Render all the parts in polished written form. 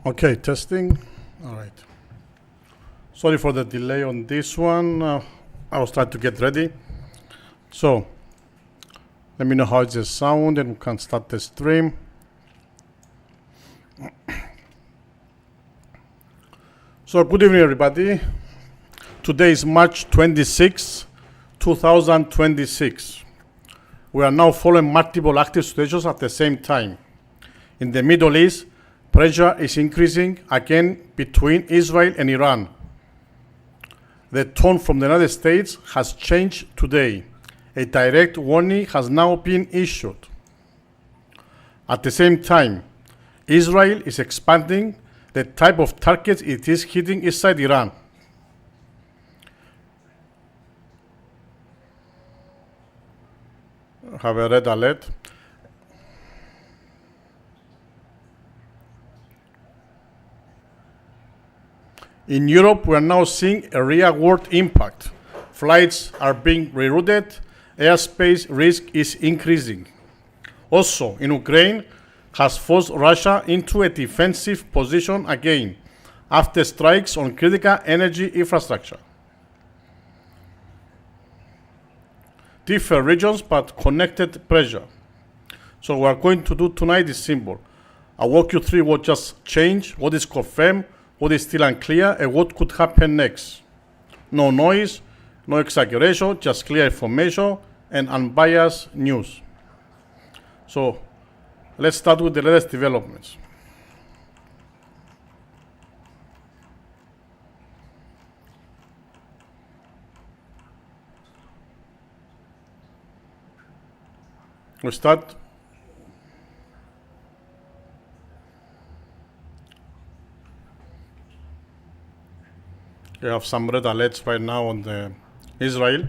Okay, testing. All right. Sorry for the delay on this one. I was trying to get ready. So, let me know how it's the sound and we can start the stream. So, good evening, everybody. Today is March 26, 2026. We are now following multiple active situations at the same time. In the Middle East, pressure is increasing again between Israel and Iran. The tone from the United States has changed today. A direct warning has now been issued. At the same time, Israel is expanding the type of targets it is hitting inside Iran. Have a red alert. In Europe, we are now seeing a real-world impact. Flights are being rerouted. Airspace risk is increasing. Also, in Ukraine, has forced Russia into a defensive position again after strikes on critical energy infrastructure. Different regions, but connected pressure. So what we're going to do tonight is simple. I'll walk you through what just changed, what is confirmed, what is still unclear, and what could happen next. No noise, no exaggeration, just clear information and unbiased news. So let's start with the latest developments. We start. We have some red alerts right now on the Israel.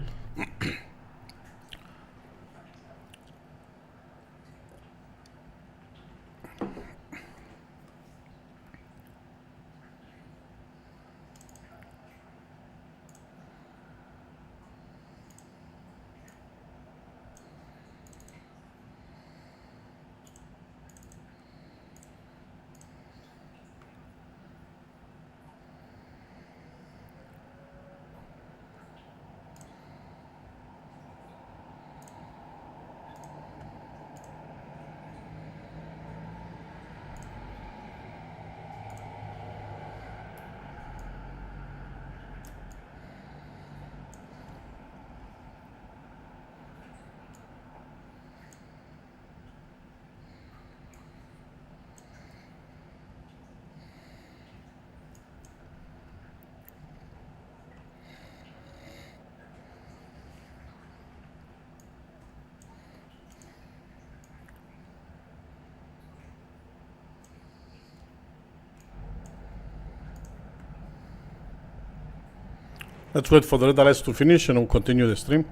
Let's wait for the red alerts to finish and we'll continue the stream.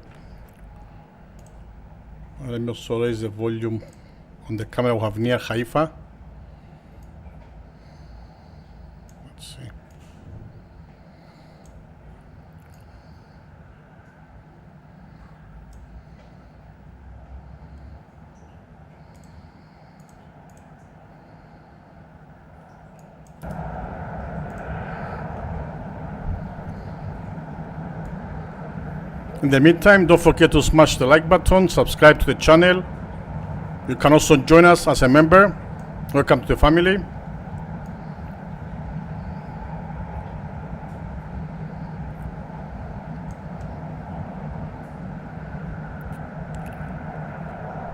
Let me also raise the volume on the camera we have near Haifa. Let's see. In the meantime, don't forget to smash the like button, subscribe to the channel. You can also join us as a member. Welcome to the family.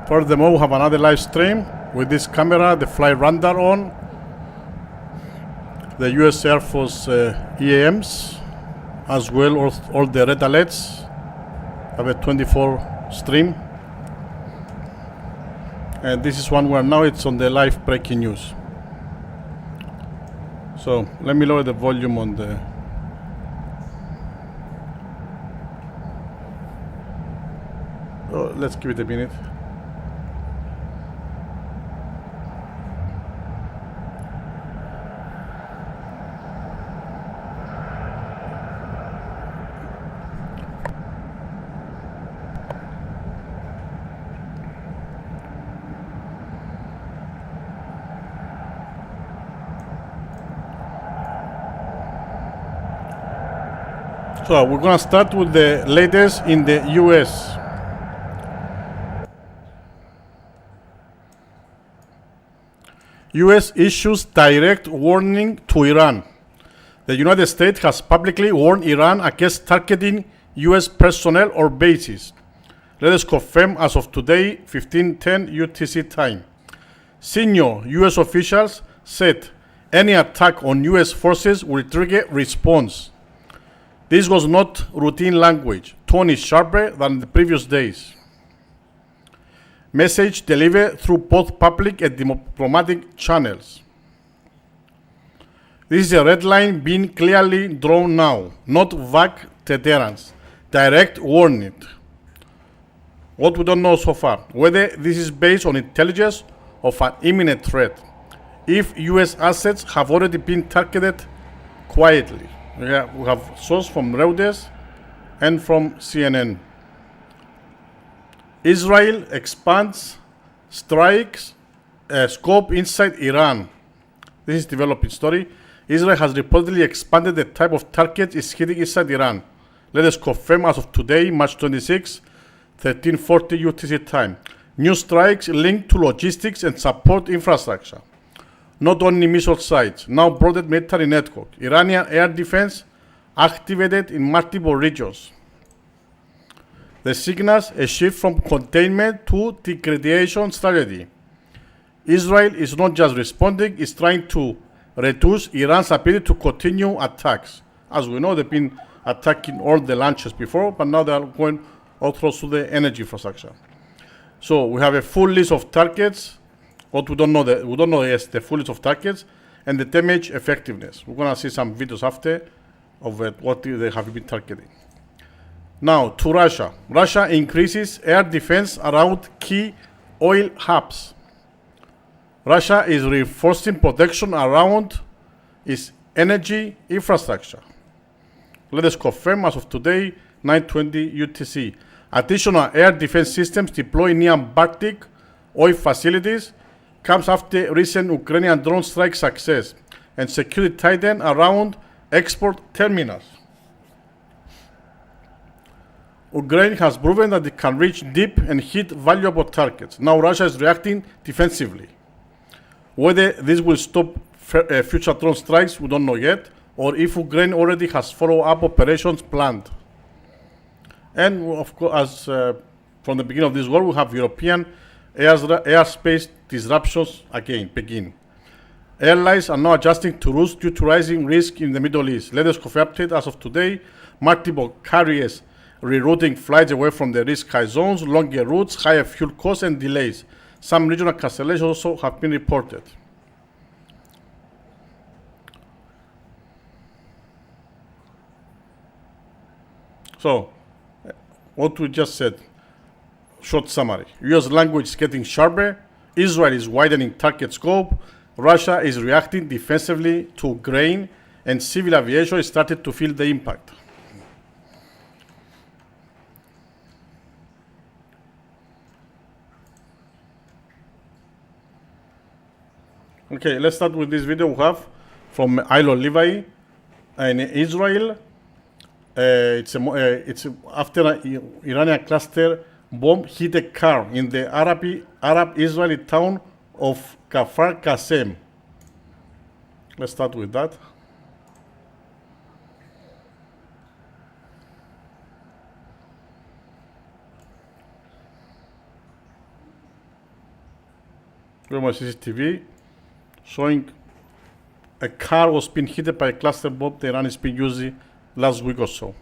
Furthermore, we have another live stream with this camera, the flight radar on, the US Air Force EAMs, as well as all the red alerts. Have a 24 stream, and this is one where now it's on the live breaking news. So let me lower the volume on the let's give it a minute. So we're going to start with the latest in the US. US issues direct warning to Iran. The United States has publicly warned Iran against targeting US personnel or bases. Let us confirm as of today, 15:10 UTC time. Senior US officials said any attack on US forces will trigger response. This was not routine language. Tone is sharper than the previous days. Message delivered through both public and diplomatic channels. This is a red line being clearly drawn now, not vague deterrence. Direct warning. What we don't know so far, whether this is based on intelligence of an imminent threat, if US assets have already been targeted quietly. We have sources from Reuters and from CNN. Israel expands strikes scope inside Iran. This is developing story. Israel has reportedly expanded the type of target it's hitting inside Iran. Let us confirm as of today, March 26, 1340 UTC time. New strikes linked to logistics and support infrastructure. Not only missile sites, now broader military network. Iranian air defense activated in multiple regions. The signals a shift from containment to degradation strategy. Israel is not just responding, it's trying to reduce Iran's ability to continue attacks. As we know, they've been attacking all the launches before, but now they are going all through the energy infrastructure. So we have a full list of targets. What we don't know, is the full list of targets and the damage effectiveness. We're going to see some videos after of what they have been targeting. Now to Russia. Russia increases air defense around key oil hubs. Russia is reinforcing protection around its energy infrastructure. Let us confirm as of today, 9:20 UTC. Additional air defense systems deployed near Baltic oil facilities comes after recent Ukrainian drone strike success and security tightened around export terminals. Ukraine has proven that it can reach deep and hit valuable targets. Now Russia is reacting defensively. Whether this will stop future drone strikes, we don't know yet, or if Ukraine already has follow-up operations planned. And of course, as from the beginning of this war, we have European airspace disruptions begin. Airlines are now adjusting to routes due to rising risk in the Middle East. Latest coffee update as of today, multiple carriers rerouting flights away from the risk high zones, longer routes, higher fuel costs and delays. Some regional cancellations also have been reported. So, what we just said, short summary. US language is getting sharper, Israel is widening target scope, Russia is reacting defensively to Ukraine, and civil aviation is starting to feel the impact. Okay, let's start with this video we have from Ilo Levi in Israel. It's after an Iranian cluster bomb hit a car in the Arab-Israeli town of Kfar Qasem. Let's start with that. Here's my CCTV showing a car was being hit by a cluster bomb the Iran has been using last week or so.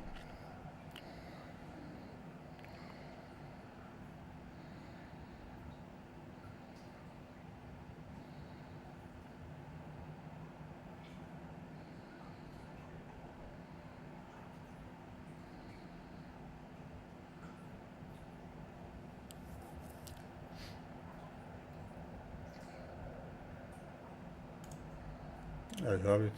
I have it.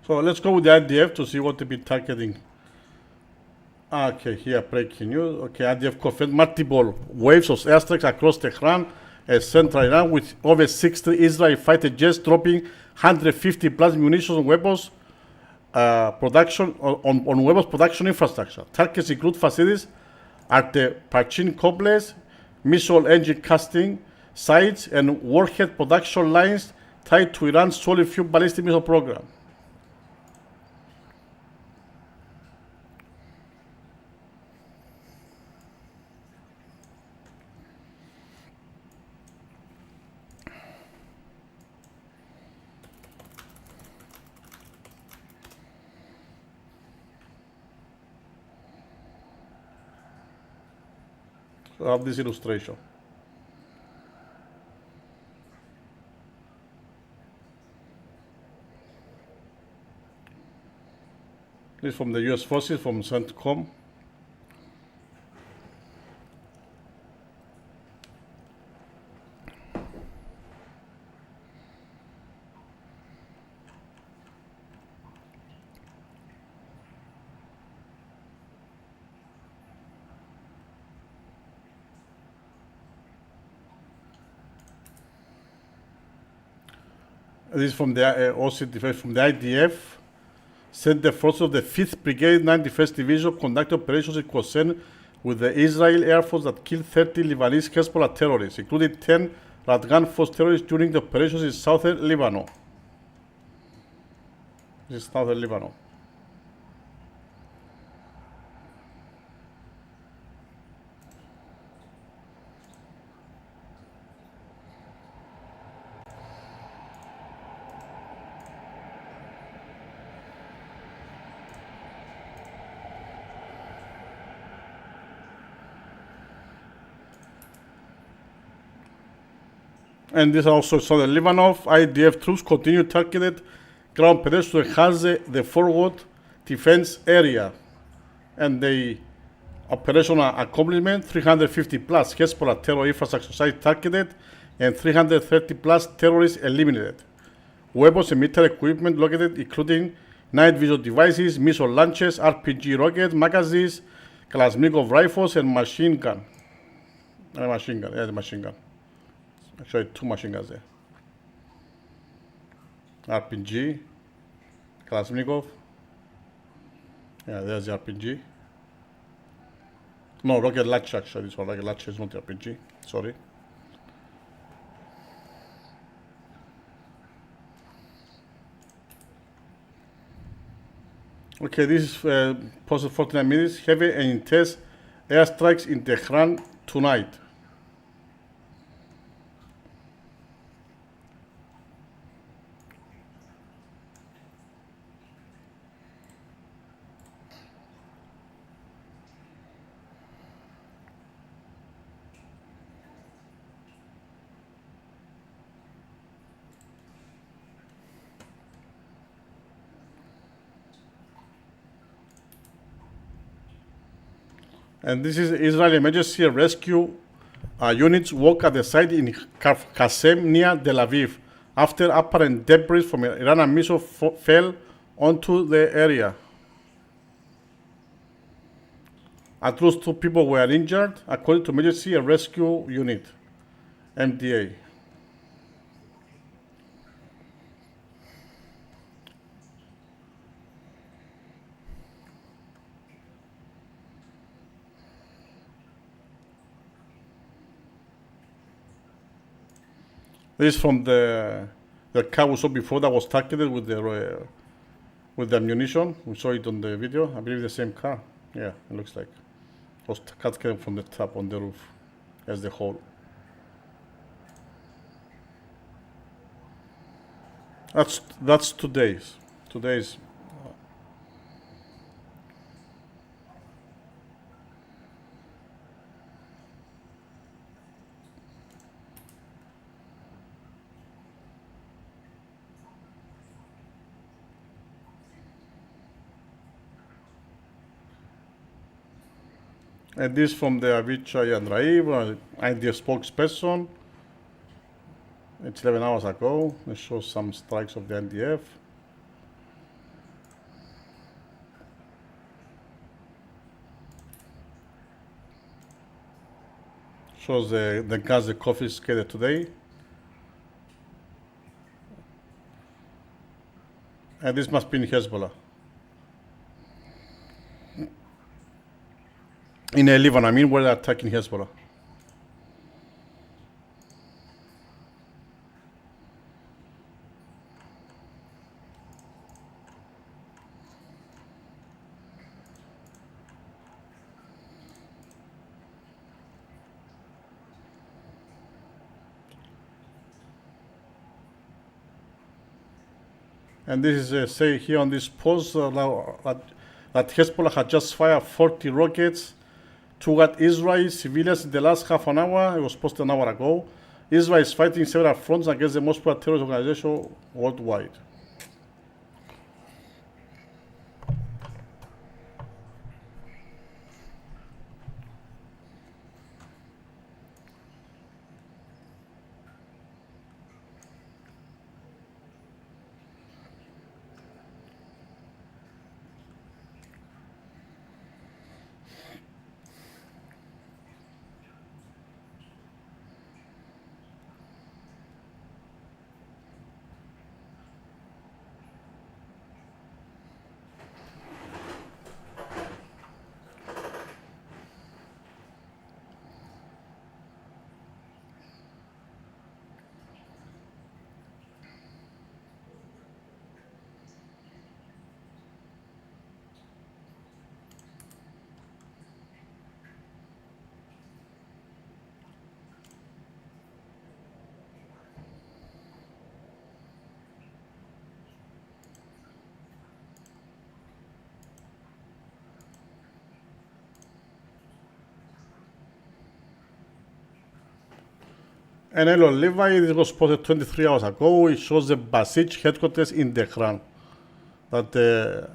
So let's go with the IDF to see what they've been targeting. Okay, here breaking news. Okay, IDF confirmed multiple waves of airstrikes across Tehran and central Iran, with over 60 Israeli fighter jets dropping 150 plus munitions and weapons production on weapons production infrastructure. Targets include facilities at the Parchin complex, missile engine casting sites, and warhead production lines tied to Iran's solid fuel ballistic missile program. So I have this illustration. This is from the US forces, from CENTCOM. This is from the from the IDF. Said the forces of the 5th Brigade 91st Division conducted operations in concern with the Israel Air Force that killed 30 Lebanese Hezbollah terrorists, including 10 Radgan Force terrorists during the operations in southern Lebanon. This is southern Lebanon. And this also southern Lebanon. IDF troops continue targeted ground pedestrians to enhance the forward defense area. And the operational accomplishment: 350 plus Hezbollah terror infrastructure sites targeted and 330 plus terrorists eliminated. Weapons and military equipment located, including night vision devices, missile launchers, RPG rockets, magazines, Kalashnikov rifles, and machine gun. The machine gun. Actually, 2 machine guns there. RPG, Kalashnikov. Yeah, there's the RPG. No, rocket launcher actually. This one rocket launcher is not the RPG. Sorry. Okay, this is posted 49 minutes. Heavy and intense airstrikes in Tehran tonight. And this is Israeli emergency rescue units work at the site in Qasem near Tel Aviv after apparent debris from an Iranian missile fell onto the area. At least 2 people were injured, according to emergency rescue unit, MDA. This is from the car we saw before that was targeted with the ammunition. We saw it on the video. I believe the same car. Yeah, it looks like. It was targeted from the top on the roof as the whole. That's today's. And this from the Avichai and Raiv, IDF spokesperson. It's 11 hours ago. It shows some strikes of the IDF. Shows the gas, the confiscated today. And this must be in Hezbollah. In Lebanon, I mean, where they're attacking Hezbollah. And this is say here on this post that Hezbollah had just fired 40 rockets toward Israeli civilians in the last half an hour. It was posted an hour ago. Israel is fighting several fronts against the most popular terrorist organization worldwide. And hello, Levi, this was posted 23 hours ago. It shows the Basij headquarters in Tehran. That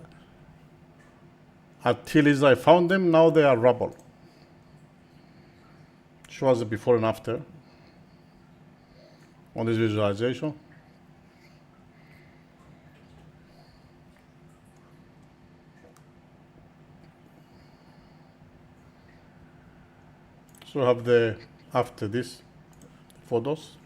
until Israel found them, now they are rubble. Shows the before and after on this visualization. So have the after this photos.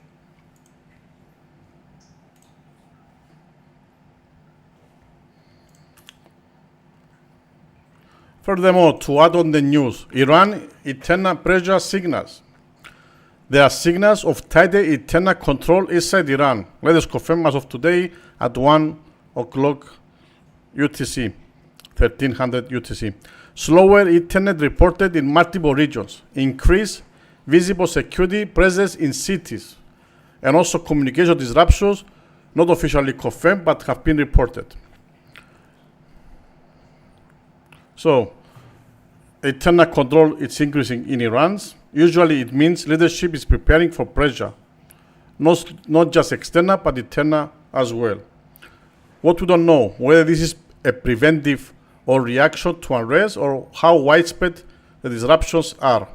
Furthermore, to add on the news, Iran internal pressure signals. There are signals of tighter internal control inside Iran. Let us confirm as of today at 1 o'clock UTC, 1300 UTC. Slower internet reported in multiple regions. Increased visible security presence in cities, and also communication disruptions, not officially confirmed, but have been reported. So, internal control is increasing in Iran. Usually it means leadership is preparing for pressure, not just external, but internal as well. What we don't know, whether this is a preventive or reaction to unrest, or how widespread the disruptions are.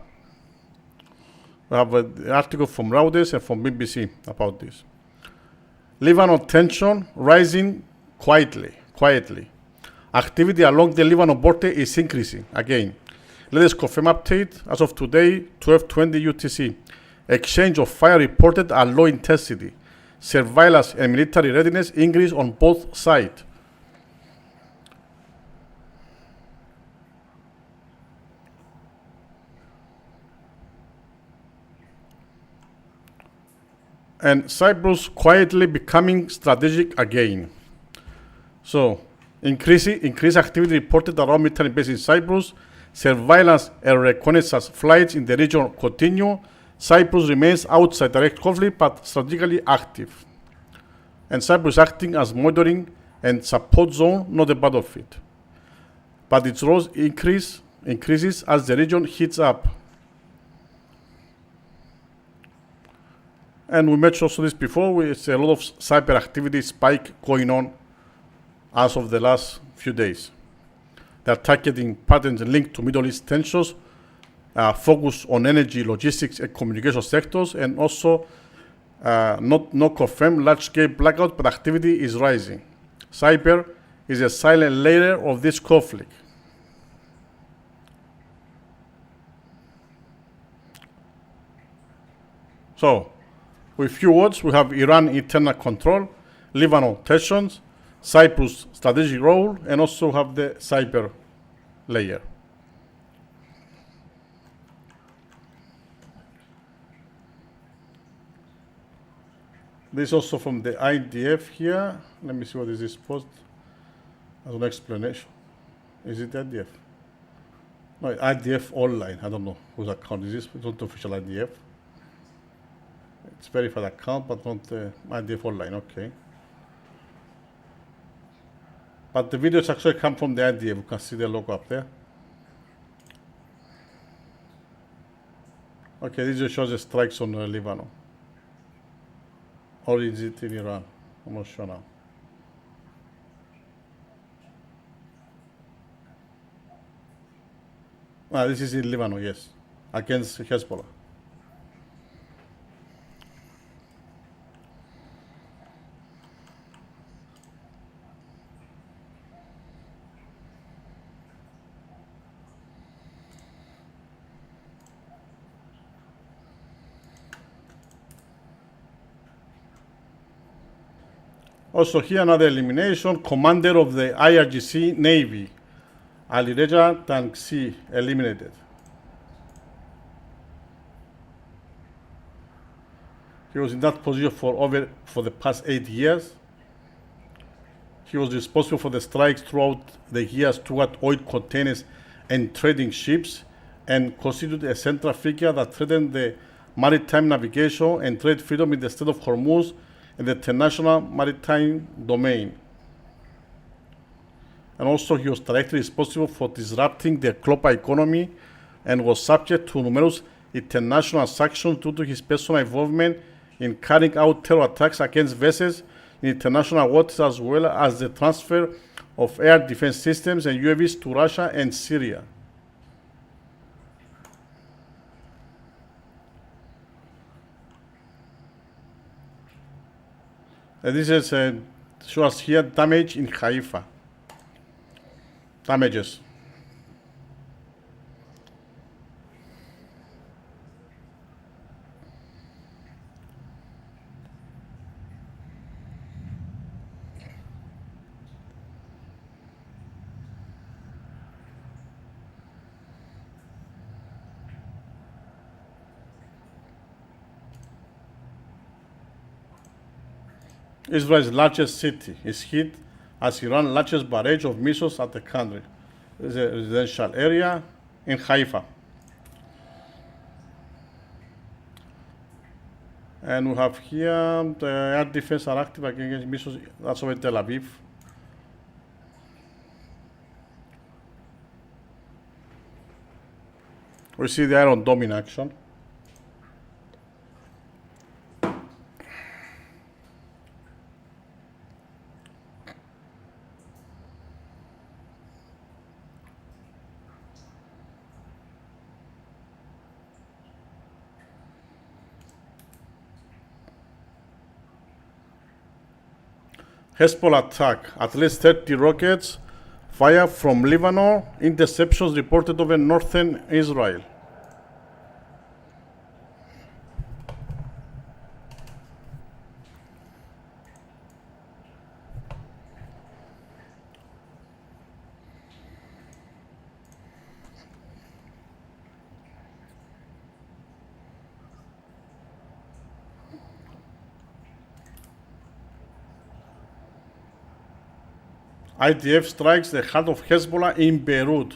We have an article from Reuters and from BBC about this. Lebanon tension rising quietly. Activity along the Lebanon border is increasing again. Let us confirm update as of today, 12:20 UTC. Exchange of fire reported at low intensity. Surveillance and military readiness increase on both sides. And Cyprus quietly becoming strategic again. So, increased activity reported around military bases in Cyprus. Surveillance and reconnaissance flights in the region continue. Cyprus remains outside direct conflict but strategically active. And Cyprus is acting as monitoring and support zone, not a battlefield. But its role increases as the region heats up. And we mentioned also this before, with a lot of cyber activity spike going on as of the last few days. They are targeting patterns linked to Middle East tensions, focus on energy, logistics, and communication sectors, and also not confirmed large-scale blackout, but activity is rising. Cyber is a silent layer of this conflict. So, with few words, we have Iran internal control, Lebanon tensions, Cyprus strategic role, and also have the cyber layer. This is also from the IDF here. Let me see what is this post as an explanation. Is it IDF? No, IDF online. I don't know whose account is this. It's not official IDF. It's verified account, but not IDF online. Okay. But the videos actually come from the IDF. You can see the logo up there. Okay, this just shows the strikes on Lebanon. Or is it in Iran? I'm not sure now. This is in Lebanon, yes, against Hezbollah. Also here another elimination, commander of the IRGC Navy, Alireza Tangsi, eliminated. He was in that position for the past 8 years. He was responsible for the strikes throughout the years toward oil containers and trading ships, and constituted a central figure that threatened the maritime navigation and trade freedom in the Strait of Hormuz and the international maritime domain. And also he was directly responsible for disrupting the global economy and was subject to numerous international sanctions due to his personal involvement in carrying out terror attacks against vessels in international waters, as well as the transfer of air defense systems and UAVs to Russia and Syria. This is shows here damage in Haifa. Damages. Israel's largest city is hit as Iran's largest barrage of missiles at the country. There's a residential area in Haifa. And we have here the air defense are active against missiles, that's over Tel Aviv. We see the Iron Dome in action. Hezbollah attack, at least 30 rockets fire from Lebanon, interceptions reported over northern Israel. IDF strikes the heart of Hezbollah in Beirut.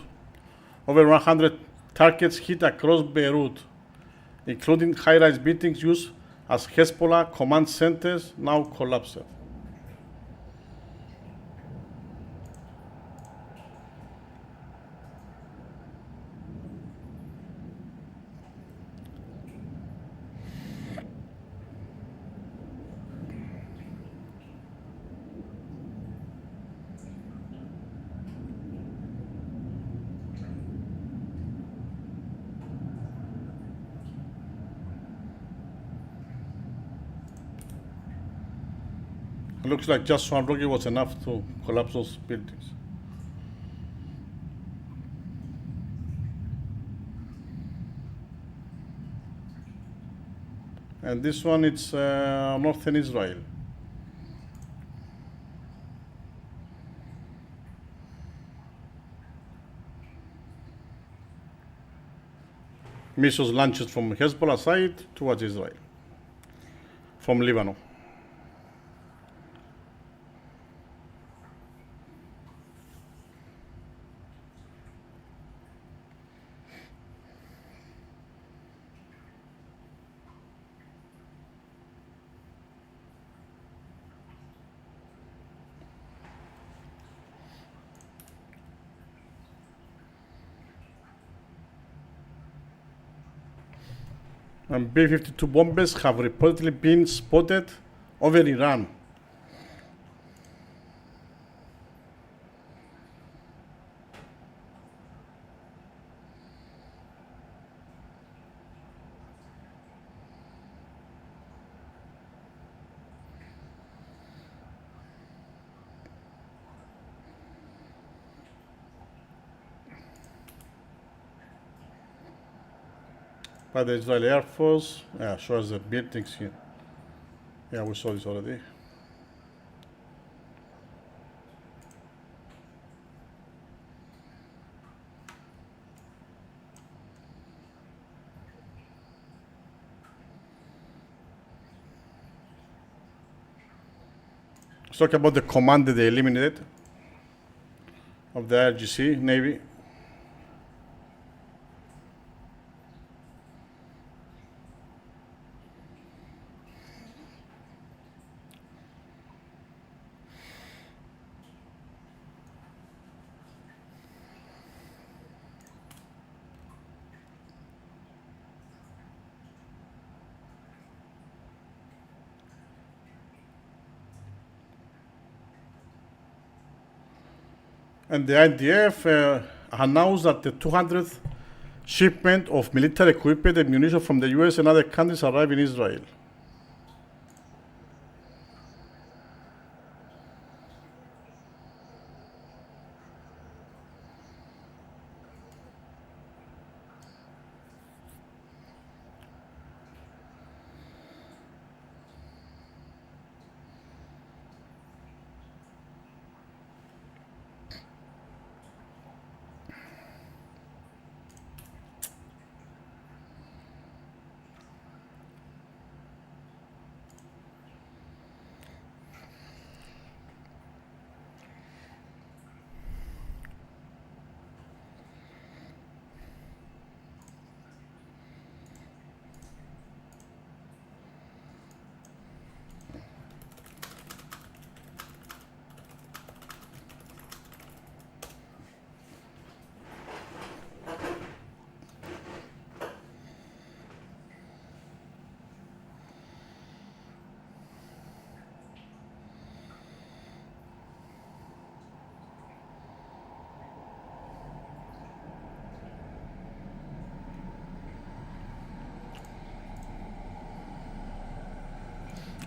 Over 100 targets hit across Beirut, including high-rise buildings used as Hezbollah command centers, now collapsed. It looks like just one rocket was enough to collapse those buildings. And this one, it's northern Israel. Missiles launched from Hezbollah side towards Israel, from Lebanon. And B-52 bombers have reportedly been spotted over Iran. By the Israeli Air Force. Yeah, shows the buildings here. Yeah, we saw this already. Let's talk about the command that they eliminated of the IRGC Navy. And the IDF announced that the 200th shipment of military equipment and munitions from the US and other countries arrived in Israel.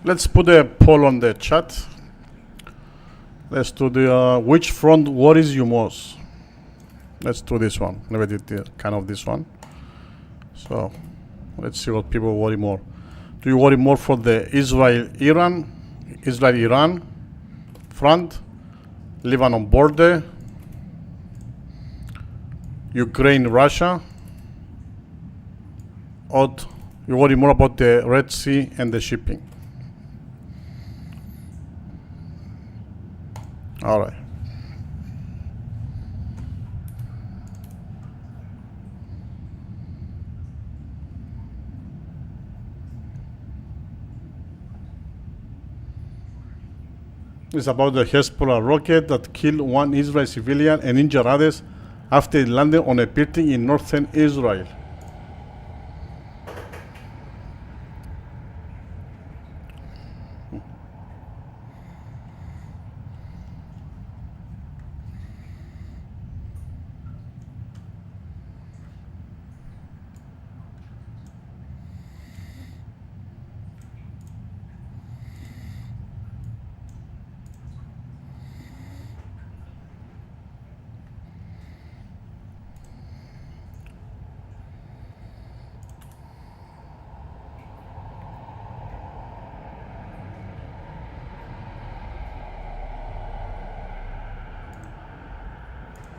Let's put a poll on the chat. Let's do the which front worries you most. Let's do this one. Never did kind of this one. So let's see what people worry more. Do you worry more for the Israel-Iran front, Lebanon border, Ukraine-Russia, or you worry more about the Red Sea and the shipping? All right. It's about the Hezbollah rocket that killed one Israeli civilian and injured others after it landed on a building in northern Israel.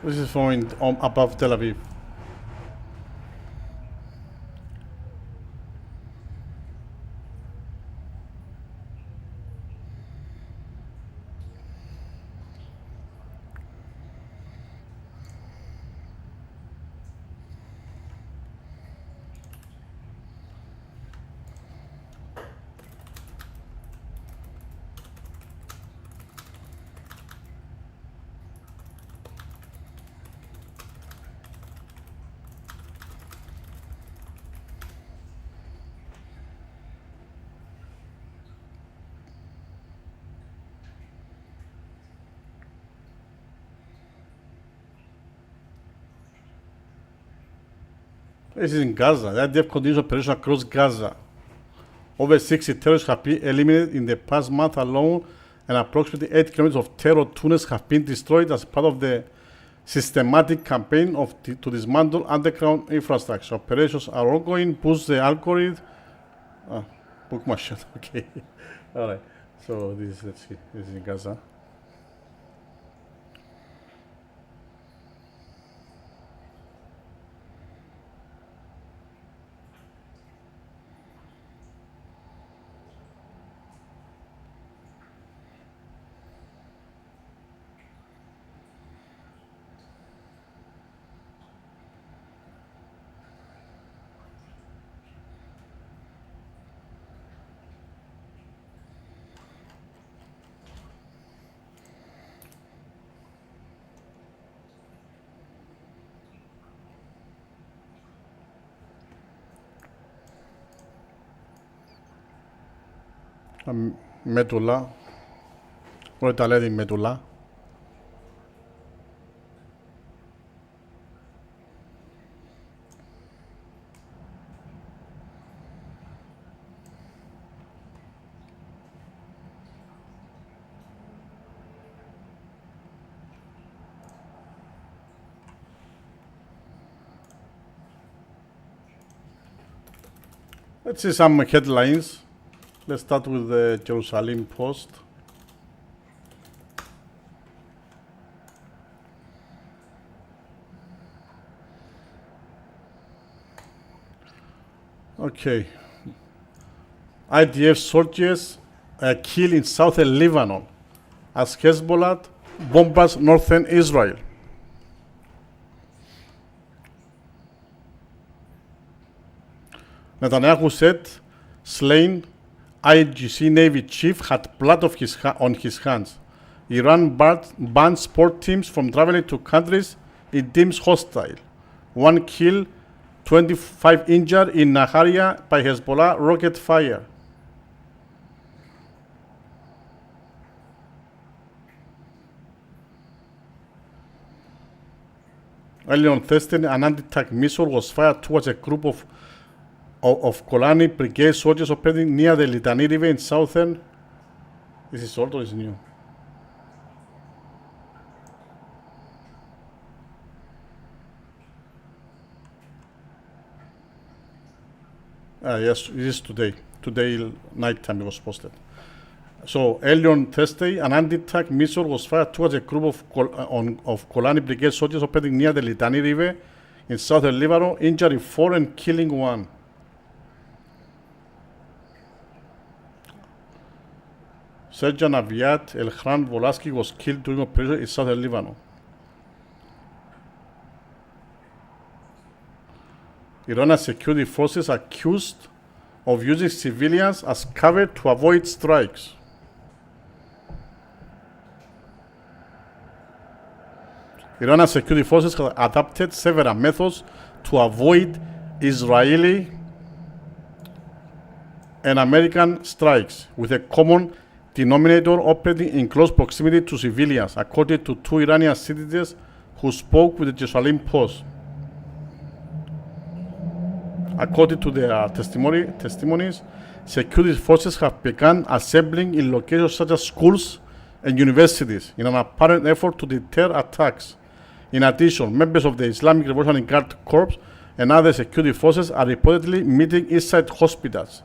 This is from above Tel Aviv. This is in Gaza. The IDF continues operation across Gaza. Over 60 terrorists have been eliminated in the past month alone, and approximately 8 kilometers of terror tunnels have been destroyed as part of the systematic campaign to dismantle underground infrastructure. Operations are ongoing. Boost the algorithm. Book my shot. Okay. All right. So this is, let's see. This is in Gaza. Medulla, retaliating medulla. Let's see some headlines. Let's start with the Jerusalem Post. Okay. IDF soldiers are killed in southern Lebanon as Hezbollah bombards northern Israel. Netanyahu said slain IGC Navy chief had blood on his hands. Iran banned sport teams from traveling to countries it deems hostile. 1 kill, 25 injured in Nahariya by Hezbollah rocket fire. Earlier on Thursday, an anti-tank missile was fired towards a group of Golani Brigade soldiers operating near the Litani River in southern. This is old or is new? Yes, it is today. Today night time it was posted. So earlier on Thursday, an anti-tank missile was fired towards a group of Golani Brigade soldiers operating near the Litani River in southern Lebanon, injuring 4 and killing 1. Sergeant Aviat Elkhran Volaski was killed during operation in southern Lebanon. Iranian security forces accused of using civilians as cover to avoid strikes. Iranian security forces have adopted several methods to avoid Israeli and American strikes, with a common denominator operating in close proximity to civilians, according to 2 Iranian citizens who spoke with the Jerusalem Post. According to their testimonies, security forces have begun assembling in locations such as schools and universities in an apparent effort to deter attacks. In addition, members of the Islamic Revolutionary Guard Corps and other security forces are reportedly meeting inside hospitals.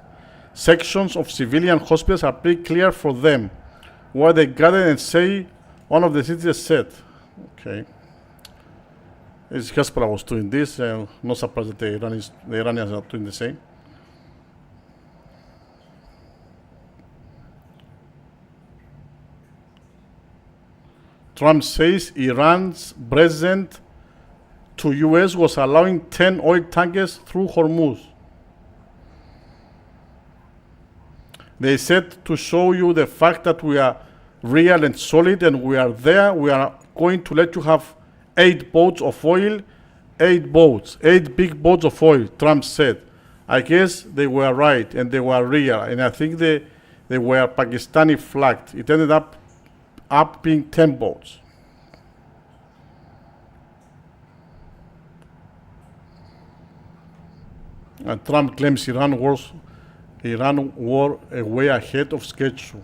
Sections of civilian hospitals are pretty clear for them, where they gather and say, one of the citizens said. Okay. It's Hezbollah was doing this, no surprise that the Iranians are doing the same. Trump says Iran's present to US was allowing 10 oil tankers through Hormuz. They said to show you the fact that we are real and solid and we are there, we are going to let you have 8 boats of oil, 8 big boats of oil, Trump said. I guess they were right and they were real, and I think they were Pakistani flagged. It ended up being 10 boats. And Trump claims Iran were way ahead of schedule.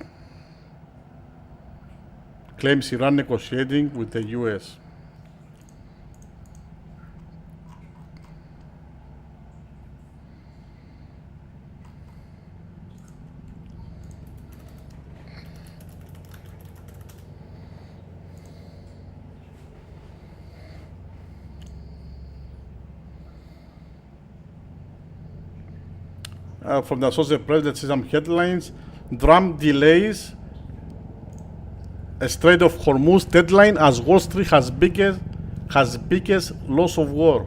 Claims Iran negotiating with the US. From the Associated Press, let's see some headlines. Trump delays a Strait of Hormuz deadline as Wall Street has biggest loss of war.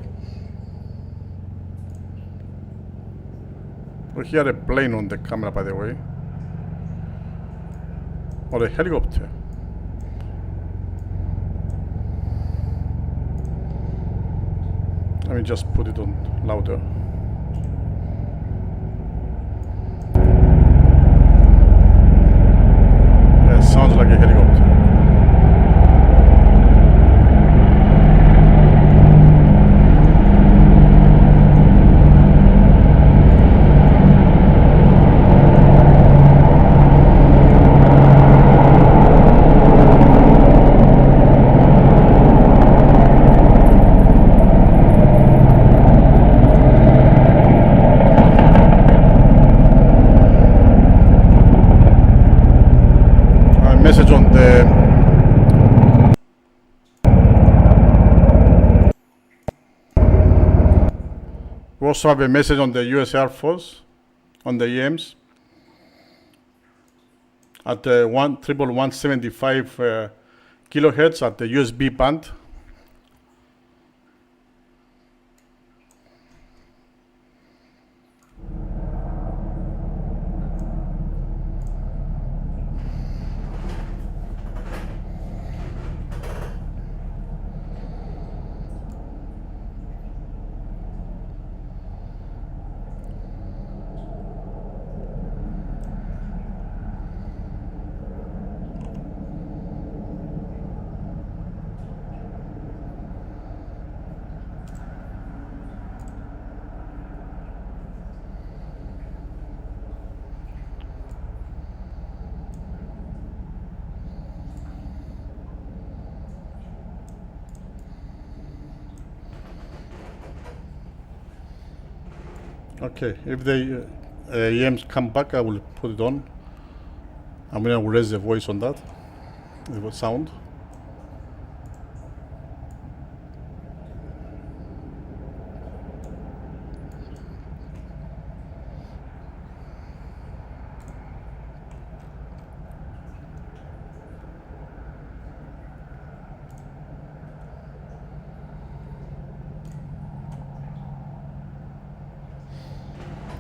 We hear a plane on the camera, by the way, or a helicopter. Let me just put it on louder. Sounds like a helicopter. Message on the we also have a message on the US Air Force on the EMs at 1,175 kilohertz at the USB band. Okay, if the EMs come back, I will put it on. I'm going to raise the voice on that, the sound.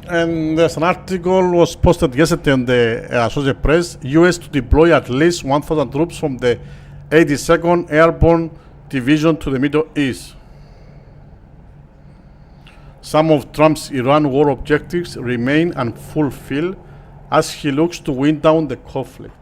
And there's an article was posted yesterday on the Associated Press. US to deploy at least 1,000 troops from the 82nd Airborne Division to the Middle East. Some of Trump's Iran war objectives remain unfulfilled as he looks to wind down the conflict.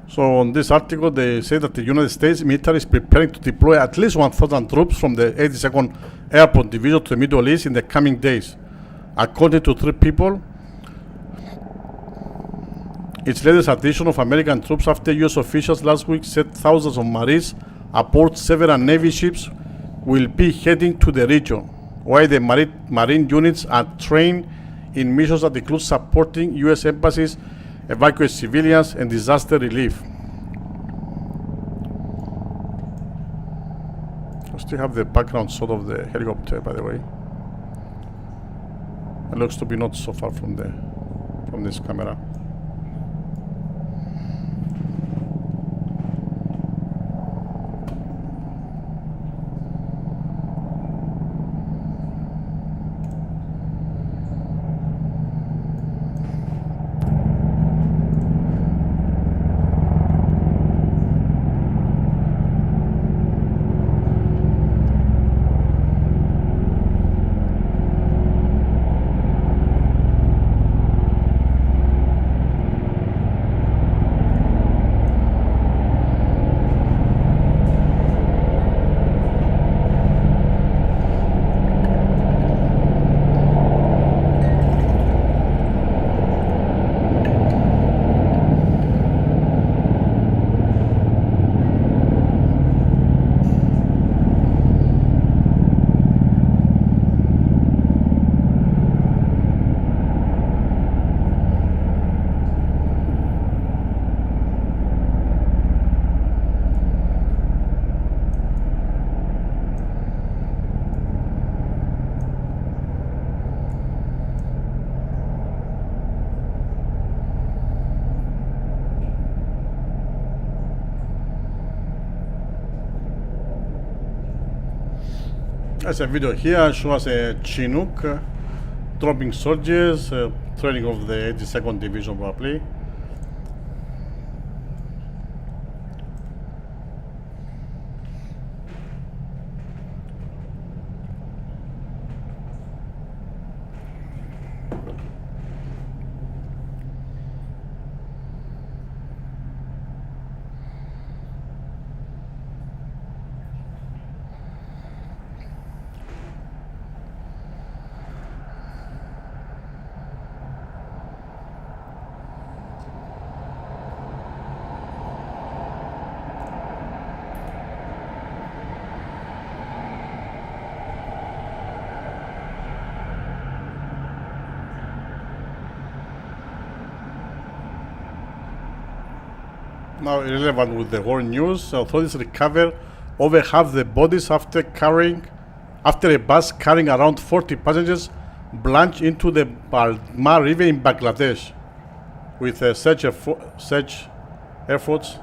So on this article, they say that the United States military is preparing to deploy at least 1,000 troops from the 82nd Airborne Division to the Middle East in the coming days. According to 3 people, its latest addition of American troops after US officials last week said thousands of Marines aboard several Navy ships will be heading to the region, while the Marine units are trained in missions that include supporting U.S. embassies, evacuate civilians, and disaster relief. I still have the background shot of the helicopter, by the way. It looks to be not so far from this camera. There's a video here shows a Chinook dropping soldiers, training of the 82nd Division probably. Now irrelevant with the war news, authorities recovered over half the bodies after a bus carrying around 40 passengers plunged into the Balma River in Bangladesh, with search efforts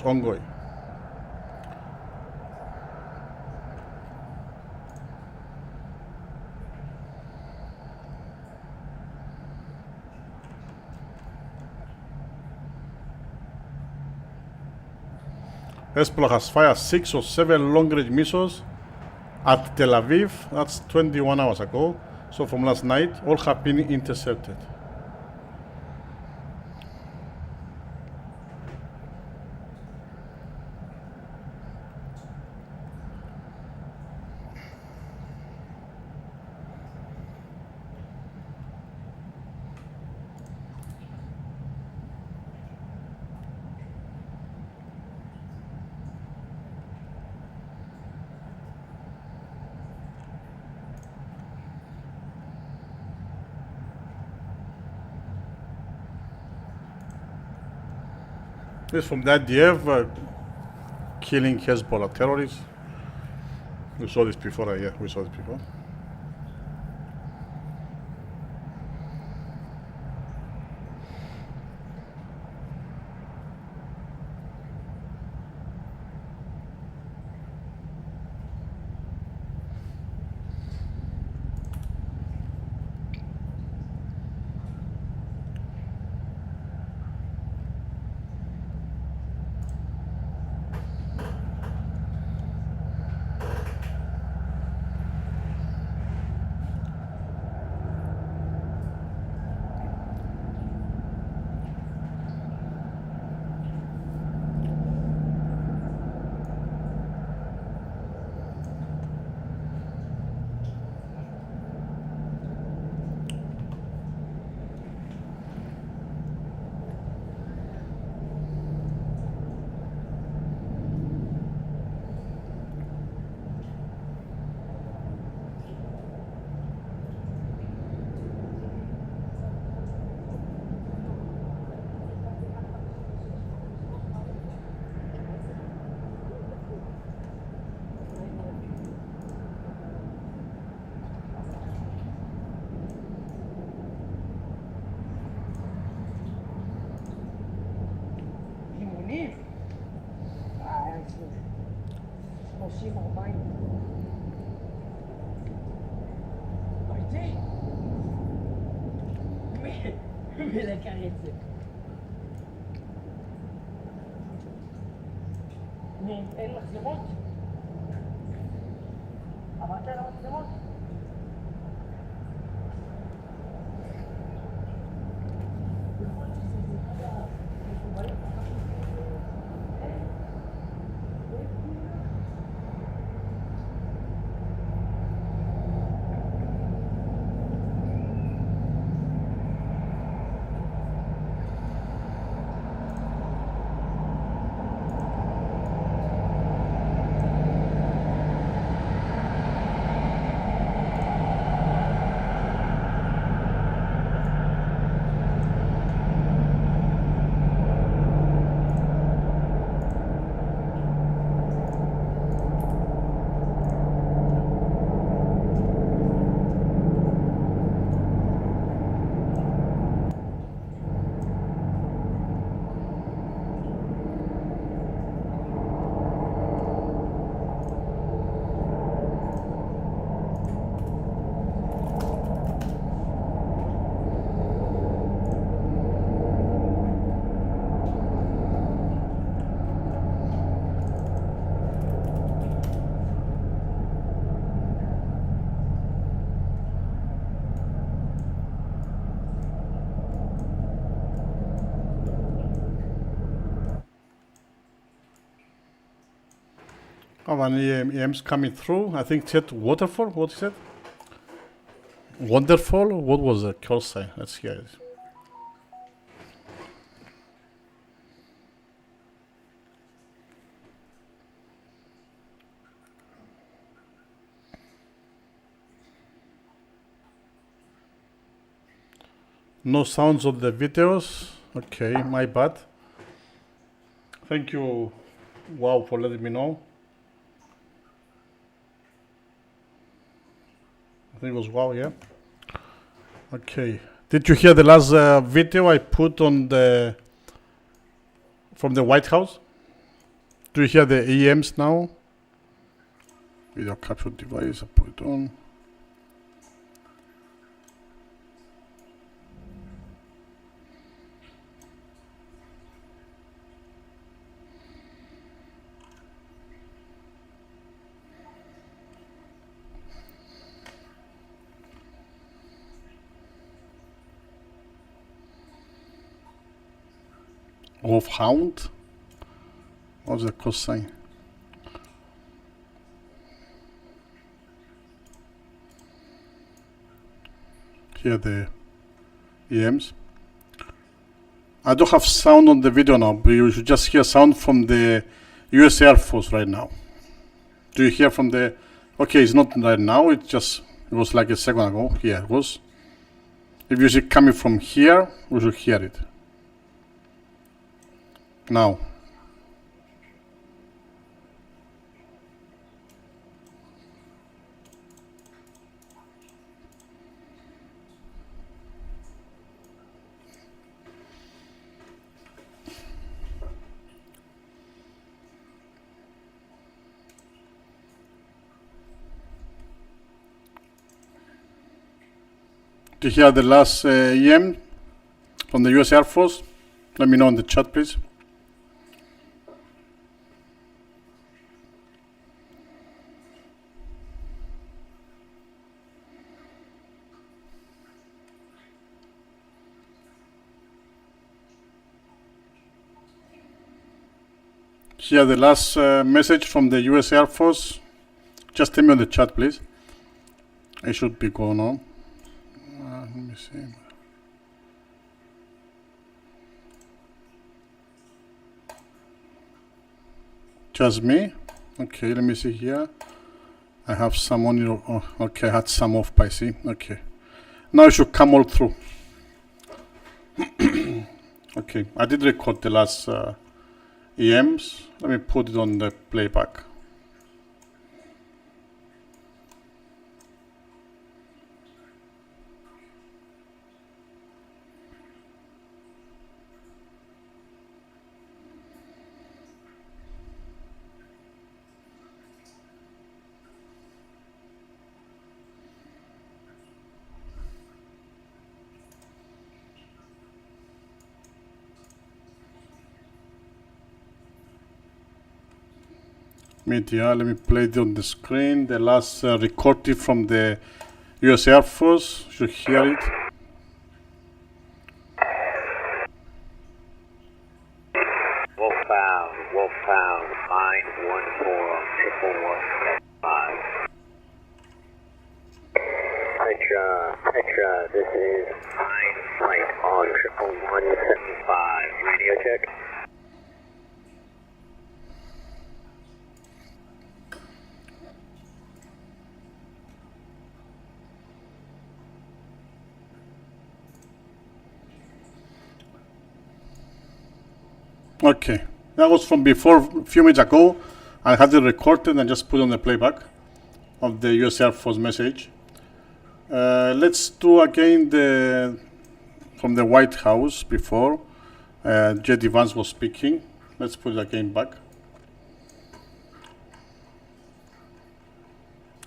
ongoing. Hezbollah has fired 6 or 7 long-range missiles at Tel Aviv. That's 21 hours ago. So from last night, all have been intercepted. This from the IDF killing Hezbollah terrorists. We saw this before, yeah, we saw this before. Me la carezze. אין מצלמות? עברת על המצלמות? One EM's coming through. I think it waterfall. What is it? Wonderful. What was the call sign? Let's hear it. No sounds of the videos. Okay, my bad. Thank you, Wow, for letting me know. I think it was Wow, yeah. Okay. Did you hear the last video I put on the from the White House? Do you hear the EMs now? Video capture device. I put it on. Of hound? What's the cosine? Here the EMs. I don't have sound on the video now, but you should just hear sound from the US Air Force right now. Do you hear from the... Okay, it's not right now, it was like a second ago. Yeah, it was. If you see it coming from here, we should hear it. Now. To hear the last EM from the US Air Force, let me know in the chat, please. Here the last message from the US Air Force. Just tell me in the chat, please. It should be going on. Let me see. Just me? Okay, let me see here. I have some on your... Oh, okay, I had some off by see. Okay. Now it should come all through. Okay, I did record the last EMs. Let me put it on the playback. Media, let me play it on the screen. The last recording from the US Air Force. You should hear it. Wolfhound, 914-111-5. Petra, this is 9 flight on 11175. Radio check. Okay, that was from before, a few minutes ago. I had it recorded and just put on the playback of the US Air Force message. Let's do again from the White House before J.D. Vance was speaking. Let's put it again back.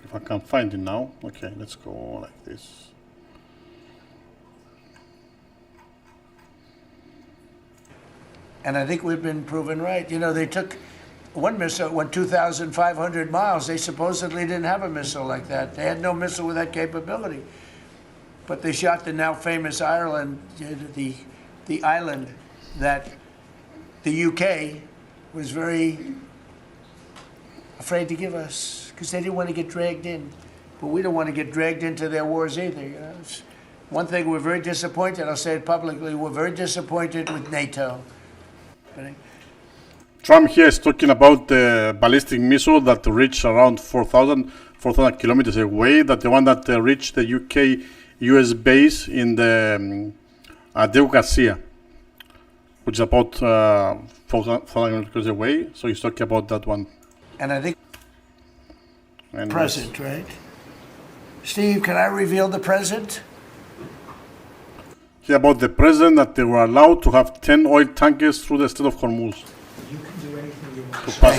If I can find it now. Okay, let's go like this. And I think we've been proven right. You know, they took one missile, went 2,500 miles. They supposedly didn't have a missile like that. They had no missile with that capability. But they shot the now famous Ireland, the island that the UK was very afraid to give us because they didn't want to get dragged in. But we don't want to get dragged into their wars either. You know? It's one thing, we're very disappointed. I'll say it publicly. We're very disappointed with NATO. Trump here is talking about the ballistic missile that reached around 4,000 kilometers away, that the one that reached the UK US base in the Deu Garcia, which is about 4,000 kilometers away. So he's talking about that one. And I think present, right? Steve, can I reveal the present? Here about the president that they were allowed to have 10 oil tankers through the Strait of Hormuz. You can do anything you want. To pass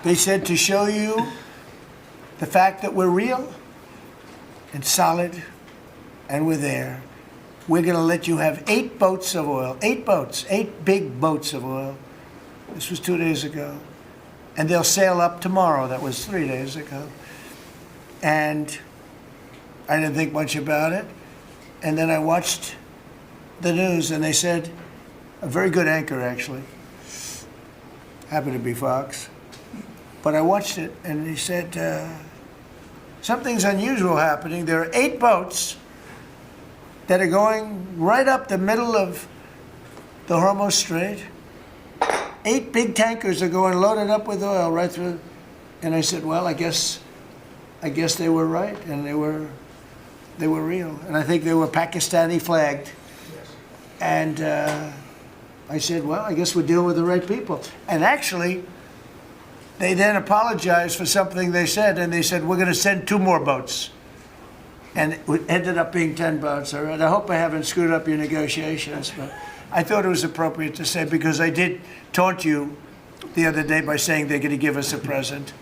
They said to show you the fact that we're real and solid and we're there. We're going to let you have 8 boats of oil, 8 boats, 8 big boats of oil. This was 2 days ago. And they'll sail up tomorrow. That was 3 days ago. And I didn't think much about it. And then I watched the news, and they said, a very good anchor, actually, happened to be Fox. But I watched it, and he said, something's unusual happening. There are 8 boats that are going right up the middle of the Hormuz Strait. 8 big tankers are going loaded up with oil right through. And I said, well, I guess they were right, and they were real. And I think they were Pakistani flagged. Yes. And I said, well, I guess we're dealing with the right people. And actually, they then apologized for something they said, and they said, we're going to send 2 more boats. And it ended up being 10 boats. All right. I hope I haven't screwed up your negotiations, but I thought it was appropriate to say, because I did taunt you the other day by saying they're going to give us a present.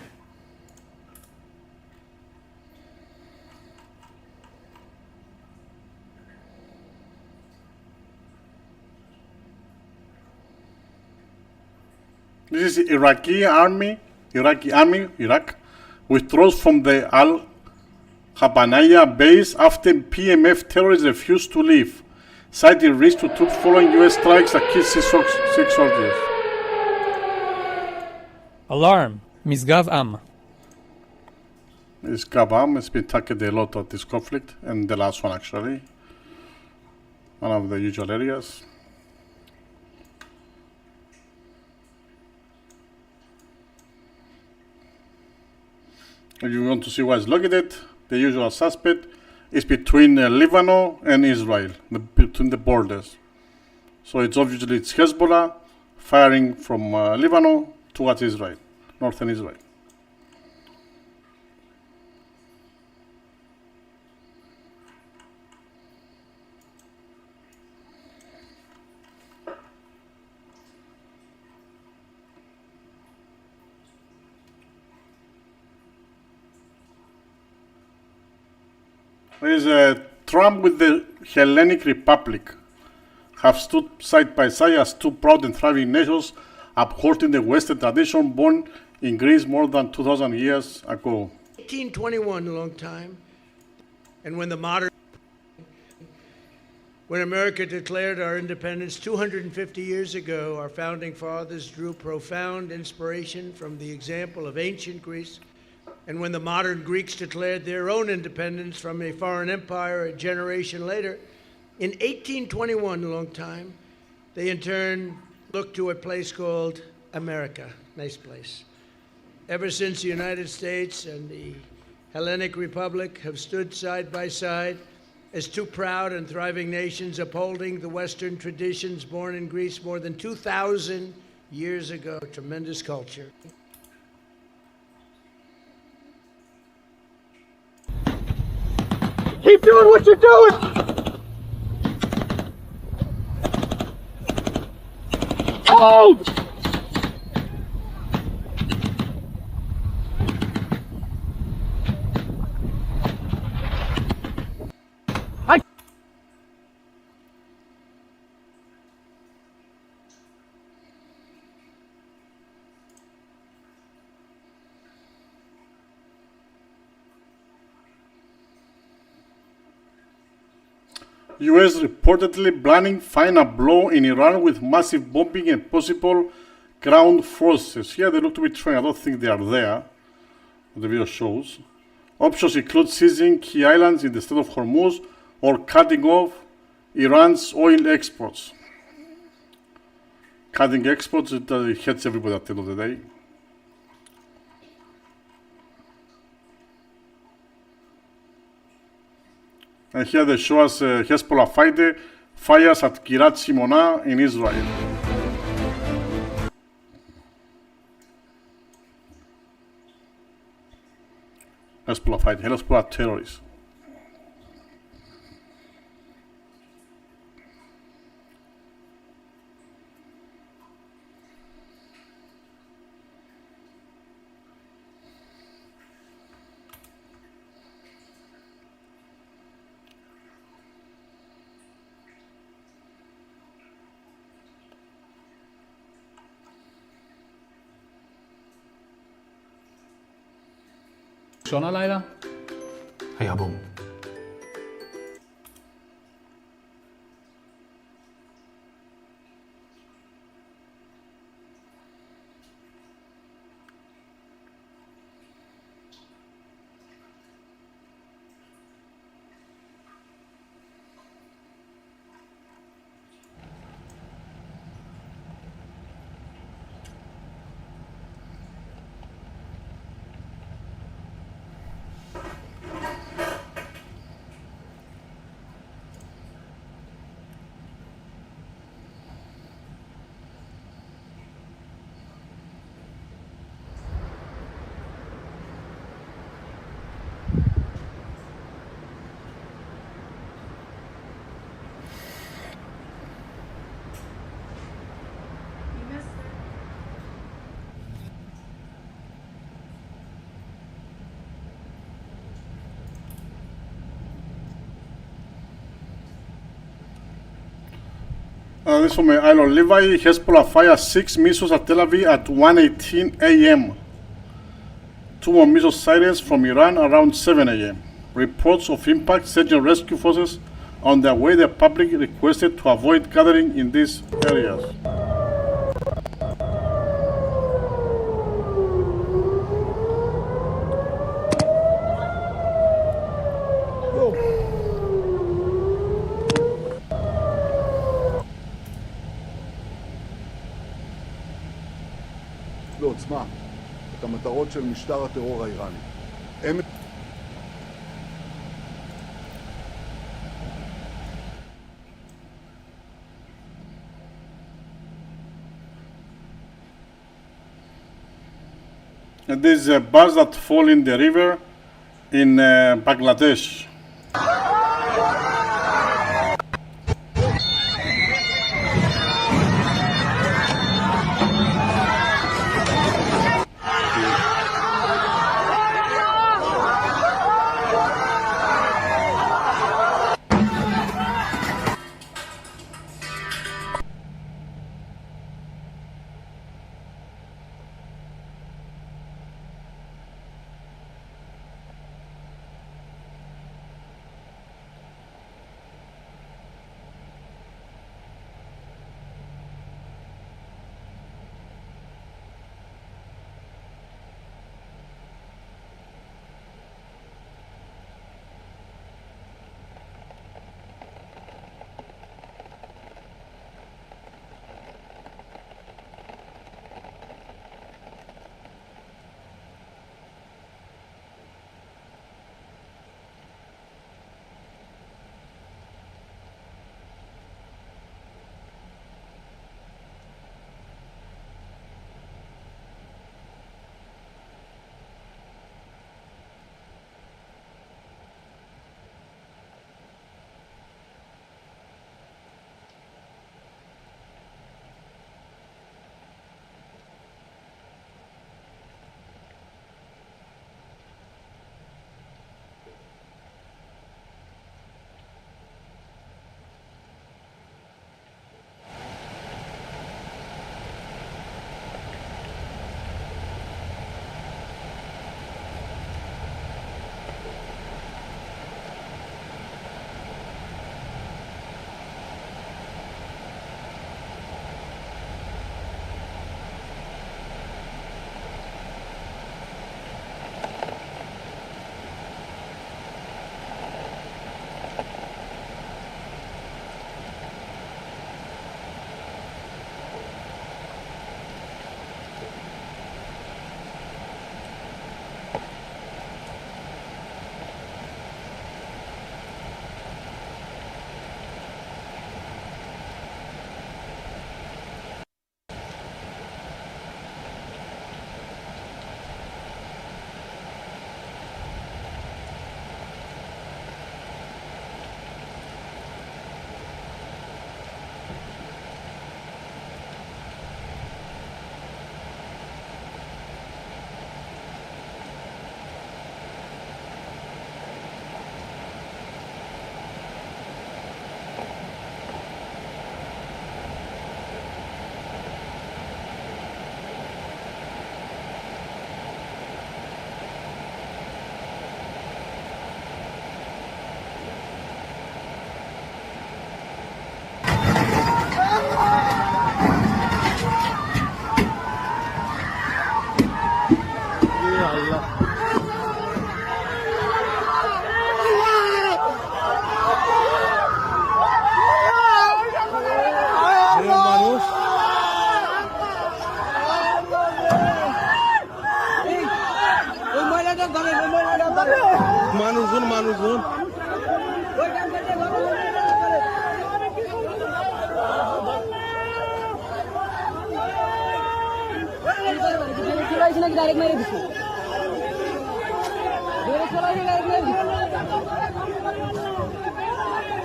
This is Iraqi army, Iraq, withdraws from the Al-Habanaya base after PMF terrorists refused to leave, citing risk to troops following US strikes that killed 6 soldiers. Alarm, Misgav Am. This Gavam has been targeted a lot of this conflict, and the last one actually, one of the usual areas. If you want to see where it's located, the usual suspect is between Lebanon and Israel, between the borders. So it's obviously Hezbollah firing from Lebanon towards Israel, northern Israel. There is Trump with the Hellenic Republic have stood side by side as 2 proud and thriving nations upholding the Western tradition born in Greece more than 2,000 years ago. 1821, a long time. And when America declared our independence 250 years ago, our founding fathers drew profound inspiration from the example of ancient Greece. And when the modern Greeks declared their own independence from a foreign empire a generation later, in 1821, a long time, they in turn looked to a place called America. Nice place. Ever since the United States and the Hellenic Republic have stood side by side as two proud and thriving nations upholding the Western traditions born in Greece more than 2,000 years ago. Tremendous culture. Keep doing what you're doing! Hold! US reportedly planning final blow in Iran with massive bombing and possible ground forces. Here they look to be trained. I don't think they are there. The video shows. Options include seizing key islands in the Strait of Hormuz or cutting off Iran's oil exports. Cutting exports, it hurts everybody at the end of the day. And here they show us Hezbollah fighter fires at Kiryat Shimona in Israel. Hezbollah fighter, Hezbollah terrorists. לישון הלילה? היה בום. This from Isle of Levi. Hezbollah fires 6 missiles at Tel Aviv at 1:18 a.m. 2 more missile sirens from Iran around 7 a.m. Reports of impact search and rescue forces on their way. The public requested to avoid gathering in these areas. בעוצמה את המטרות של משטר הטרור האיראני. And these bars that fall in the river in Bangladesh.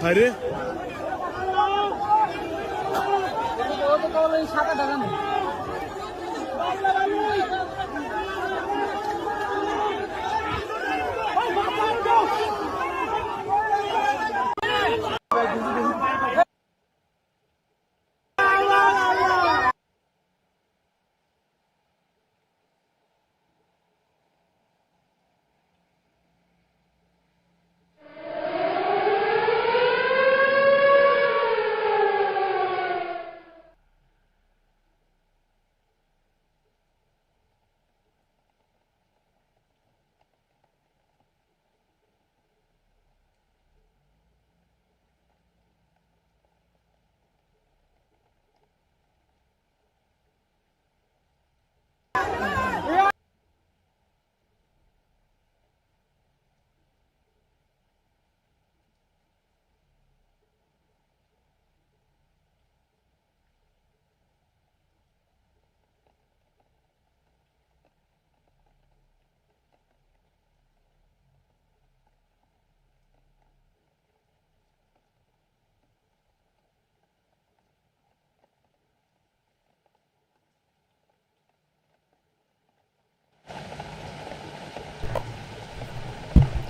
আরে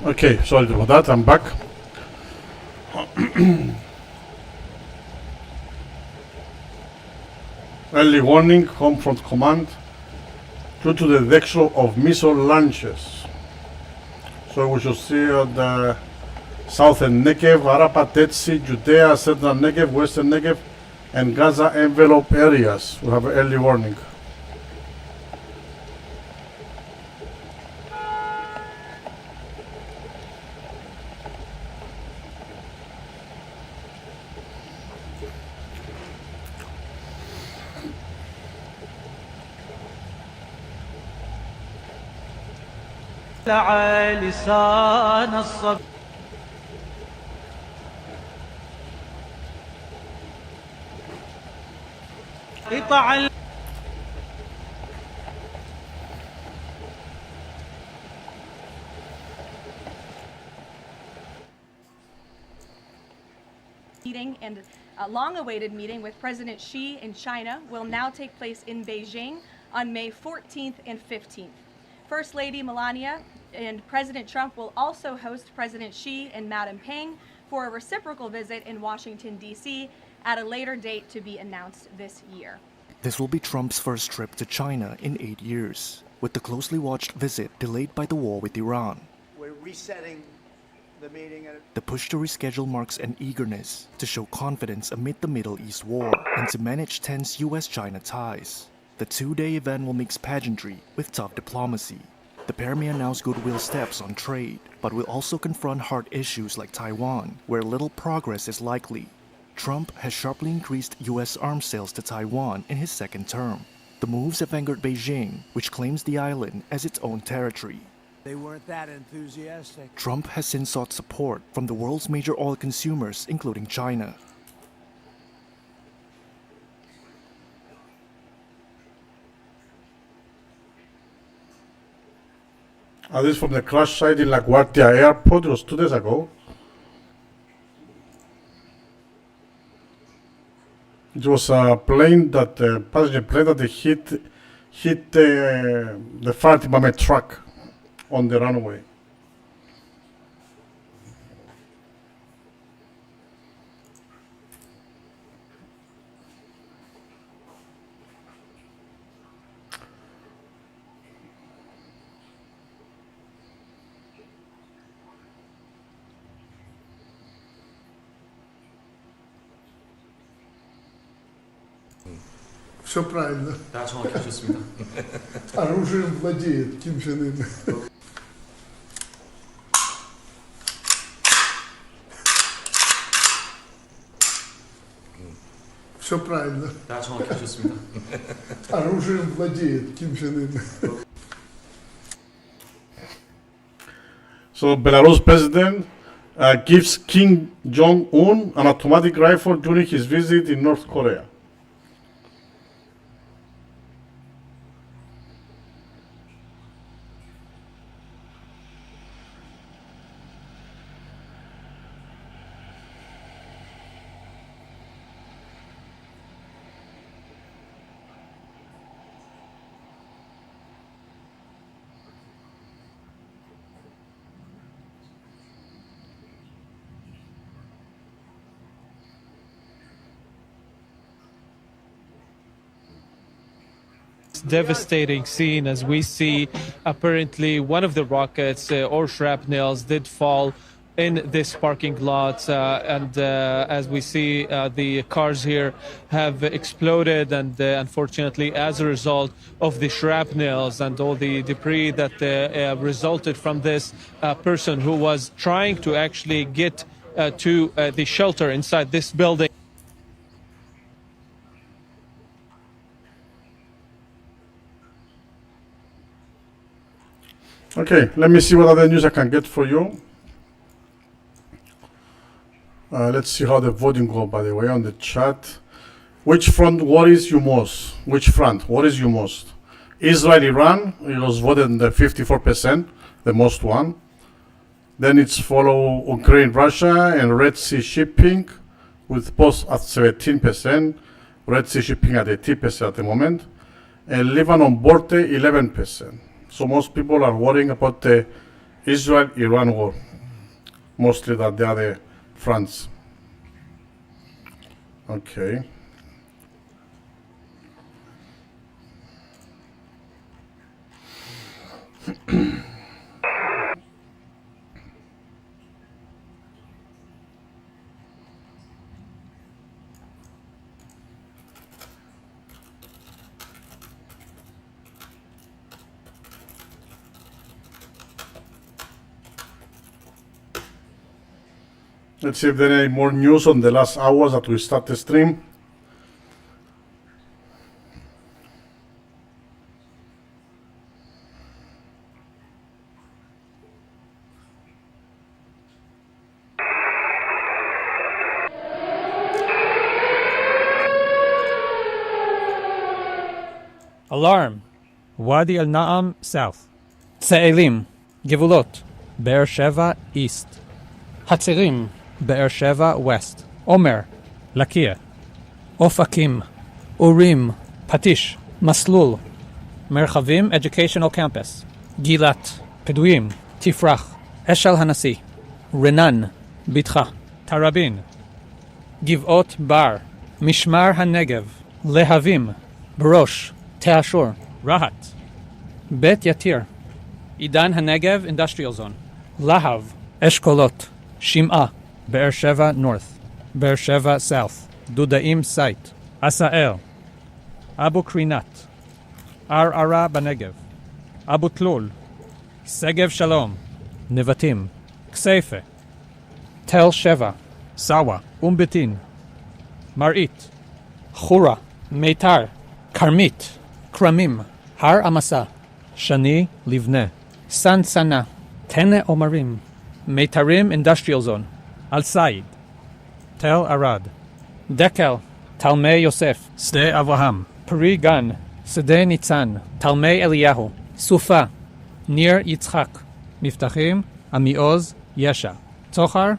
Okay, sorry about that, I'm back. Early warning, home front command, due to the detection of missile launches. So we should see the southern Negev, Arafat, Dead Sea, Judea, central Negev, western Negev, and Gaza envelope areas. We have an early warning. لسان الصبر قطع meeting and a long-awaited meeting with President Xi in China will now take place in Beijing on May 14th and 15th. First Lady Melania and President Trump will also host President Xi and Madam Peng for a reciprocal visit in Washington, D.C. at a later date to be announced this year. This will be Trump's first trip to China in 8 years, with the closely watched visit delayed by the war with Iran. We're resetting the meeting. The push to reschedule marks an eagerness to show confidence amid the Middle East war and to manage tense U.S.-China ties. The two-day event will mix pageantry with tough diplomacy. The pair may announce goodwill steps on trade, but will also confront hard issues like Taiwan, where little progress is likely. Trump has sharply increased U.S. arms sales to Taiwan in his second term. The moves have angered Beijing, which claims the island as its own territory. They weren't that enthusiastic. Trump has since sought support from the world's major oil consumers, including China. This from the crash site in LaGuardia Airport. It was 2 days ago. It was a plane that, passenger plane that hit the fire department truck on the runway. Все правильно. 다 정확히 하셨습니다. Оружием владеет Ким Чен Ын. Все правильно. 다 정확히 하셨습니다. Оружием владеет Ким Чен Ын. So Belarus president gives Kim Jong-un an automatic rifle during his visit in North Korea. Devastating scene as we see apparently one of the rockets or shrapnels did fall in this parking lot and as we see the cars here have exploded and unfortunately as a result of the shrapnels and all the debris that resulted from this person who was trying to actually get to the shelter inside this building. Okay, let me see what other news I can get for you. Let's see how the voting go, by the way, on the chat. Which front worries you most? Which front worries you most? Israel, Iran, it was voted in the 54%, the most one. Then it's follow Ukraine, Russia, and Red Sea shipping, with both at 17%, Red Sea shipping at 80% at the moment, and Lebanon border 11%. So most people are worrying about the Israel-Iran war, mostly than the other fronts. Okay. Let's see if there are any more news on the last hours that we start the stream. Alarm. Wadi al-Na'am south. Tse'elim. Gevulot. Be'er Sheva east. Hatzerim. Be'er Sheva west. Omer. Lakia. Ofakim. Urim. Patish. Maslul. Merchavim Educational Campus. Gilat. Peduim. Tifrach. Eshel Hanasi. Renan. Bitcha. Tarabin. Givot Bar. Mishmar HaNegev. Lehavim. Barosh. Teashur. Rahat. Bet Yatir. Idan HaNegev Industrial Zone. Lahav. Eshkolot. Shim'a. Be'er Sheva North. Be'er Sheva South. Dudaim Site. Asa'el. Abu Krinat. Ara Banegev. Abu Tlul. Segev Shalom. Nevatim. Kseife. Tel Sheva. Sawa. Umbetin. Marit. Chura. Meitar. Karmit. Kramim. Har Amasa. Shani Livne. San Sana. Tene Omarim. Meitarim Industrial Zone. Al Said. Tel Arad. Dekel. Talmei Yosef. Sde Avraham. Peri Gan. Sde Nitzan. Talmei Eliyahu. Sufa. Nir Yitzchak. Miftachim. Amioz. Yesha. Tochar.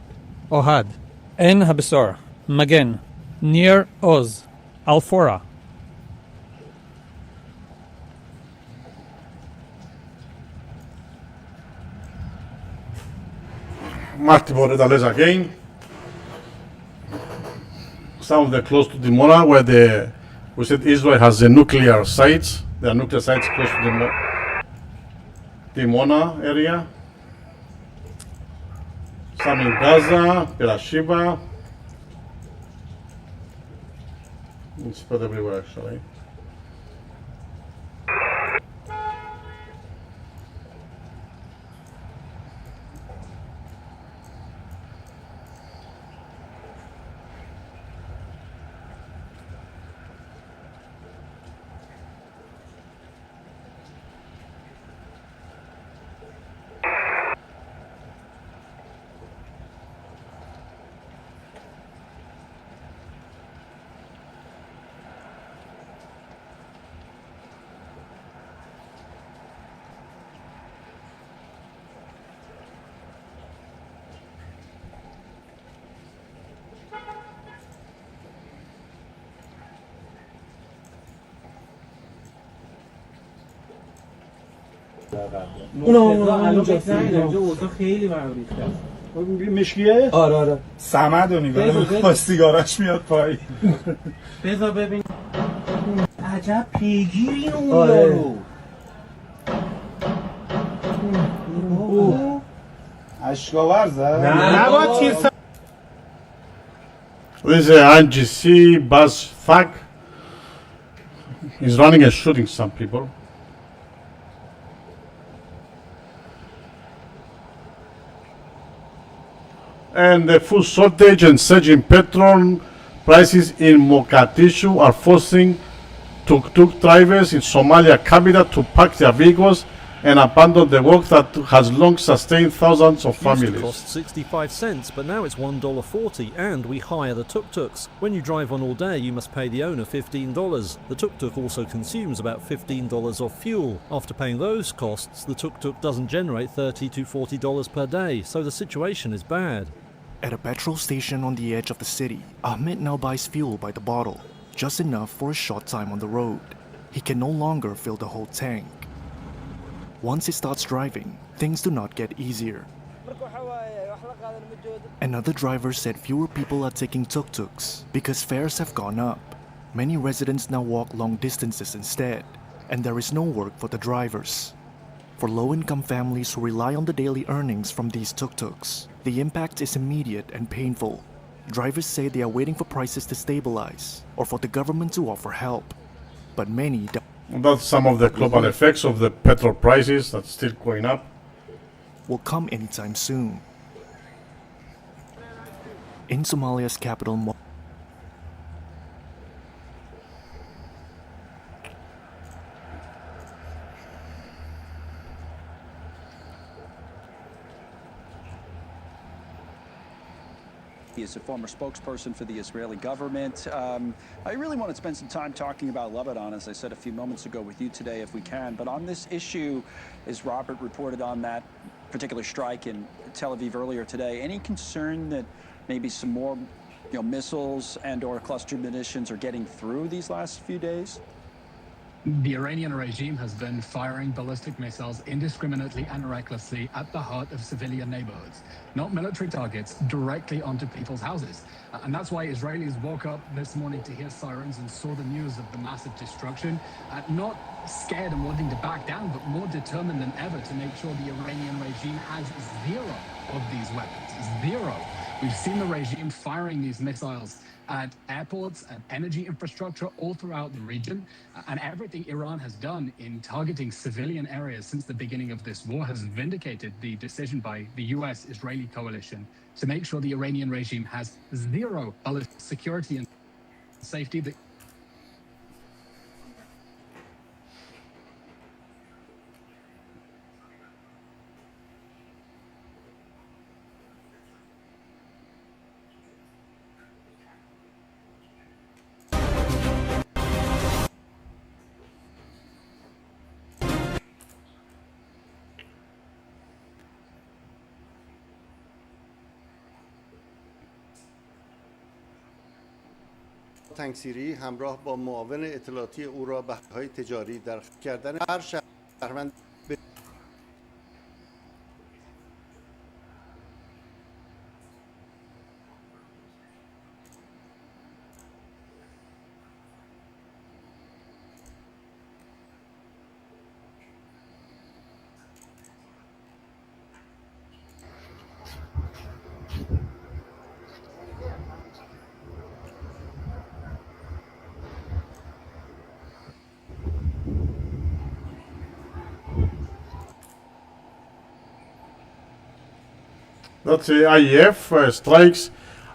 Ohad. En Habesor. Magen. Nir Oz. Alfora. Multiple red alerts again. Some of them close to Dimona, where we said Israel has the nuclear sites. There are nuclear sites close to Dimona area. Some in Gaza, Beersheba. It's spread everywhere actually. الان بهت نگیدم اینجا اوضاع خیلی برریخته است. مشکیه؟ آره سمد رو نگاه با سیگارش میاد پایی. بذار ببین عجب پیگیری اون یارو. اشکاور زد؟ نه با تیر This is an NGC bus thug. He's running and shooting some people. And the food shortage and surging petrol prices in Mogadishu are forcing tuk-tuk drivers in Somalia capital to park their vehicles and abandon the work that has long sustained thousands of Used to families. cost 65 cents, but now it's $1.40, and we hire the tuk-tuks. When you drive one all day, you must pay the owner $15. The tuk-tuk also consumes about $15 of fuel. After paying those costs, the tuk-tuk doesn't generate $30 to $40 per day, so the situation is bad. At a petrol station on the edge of the city, Ahmed now buys fuel by the bottle, just enough for a short time on the road. He can no longer fill the whole tank. Once he starts driving, things do not get easier. Another driver said fewer people are taking tuk-tuks because fares have gone up. Many residents now walk long distances instead, and there is no work for the drivers. For low-income families who rely on the daily earnings from these tuk-tuks, the impact is immediate and painful. Drivers say they are waiting for prices to stabilize or for the government to offer help. But many That's some of the global effects of the petrol prices that's still going up. will come anytime soon. In Somalia's capital, He is a former spokesperson for the Israeli government. I really want to spend some time talking about Lebanon, as I said a few moments ago, with you today, if we can. But on this issue, as Robert reported on that particular strike in Tel Aviv earlier today, any concern that maybe some more, missiles and/or cluster munitions are getting through these last few days? The Iranian regime has been firing ballistic missiles indiscriminately and recklessly at the heart of civilian neighborhoods, not military targets, directly onto people's houses. And that's why Israelis woke up this morning to hear sirens and saw the news of the massive destruction, not scared and wanting to back down, but more determined than ever to make sure the Iranian regime has zero of these weapons. Zero. We've seen the regime firing these missiles at airports, at energy infrastructure all throughout the region. And everything Iran has done in targeting civilian areas since the beginning of this war has vindicated the decision by the US-Israeli coalition to make sure the Iranian regime has zero ballistic security and safety. تنگسیری همراه با معاون اطلاعاتی او را به حق‌های تجاری در کردن هر شهروند That's the IEF strikes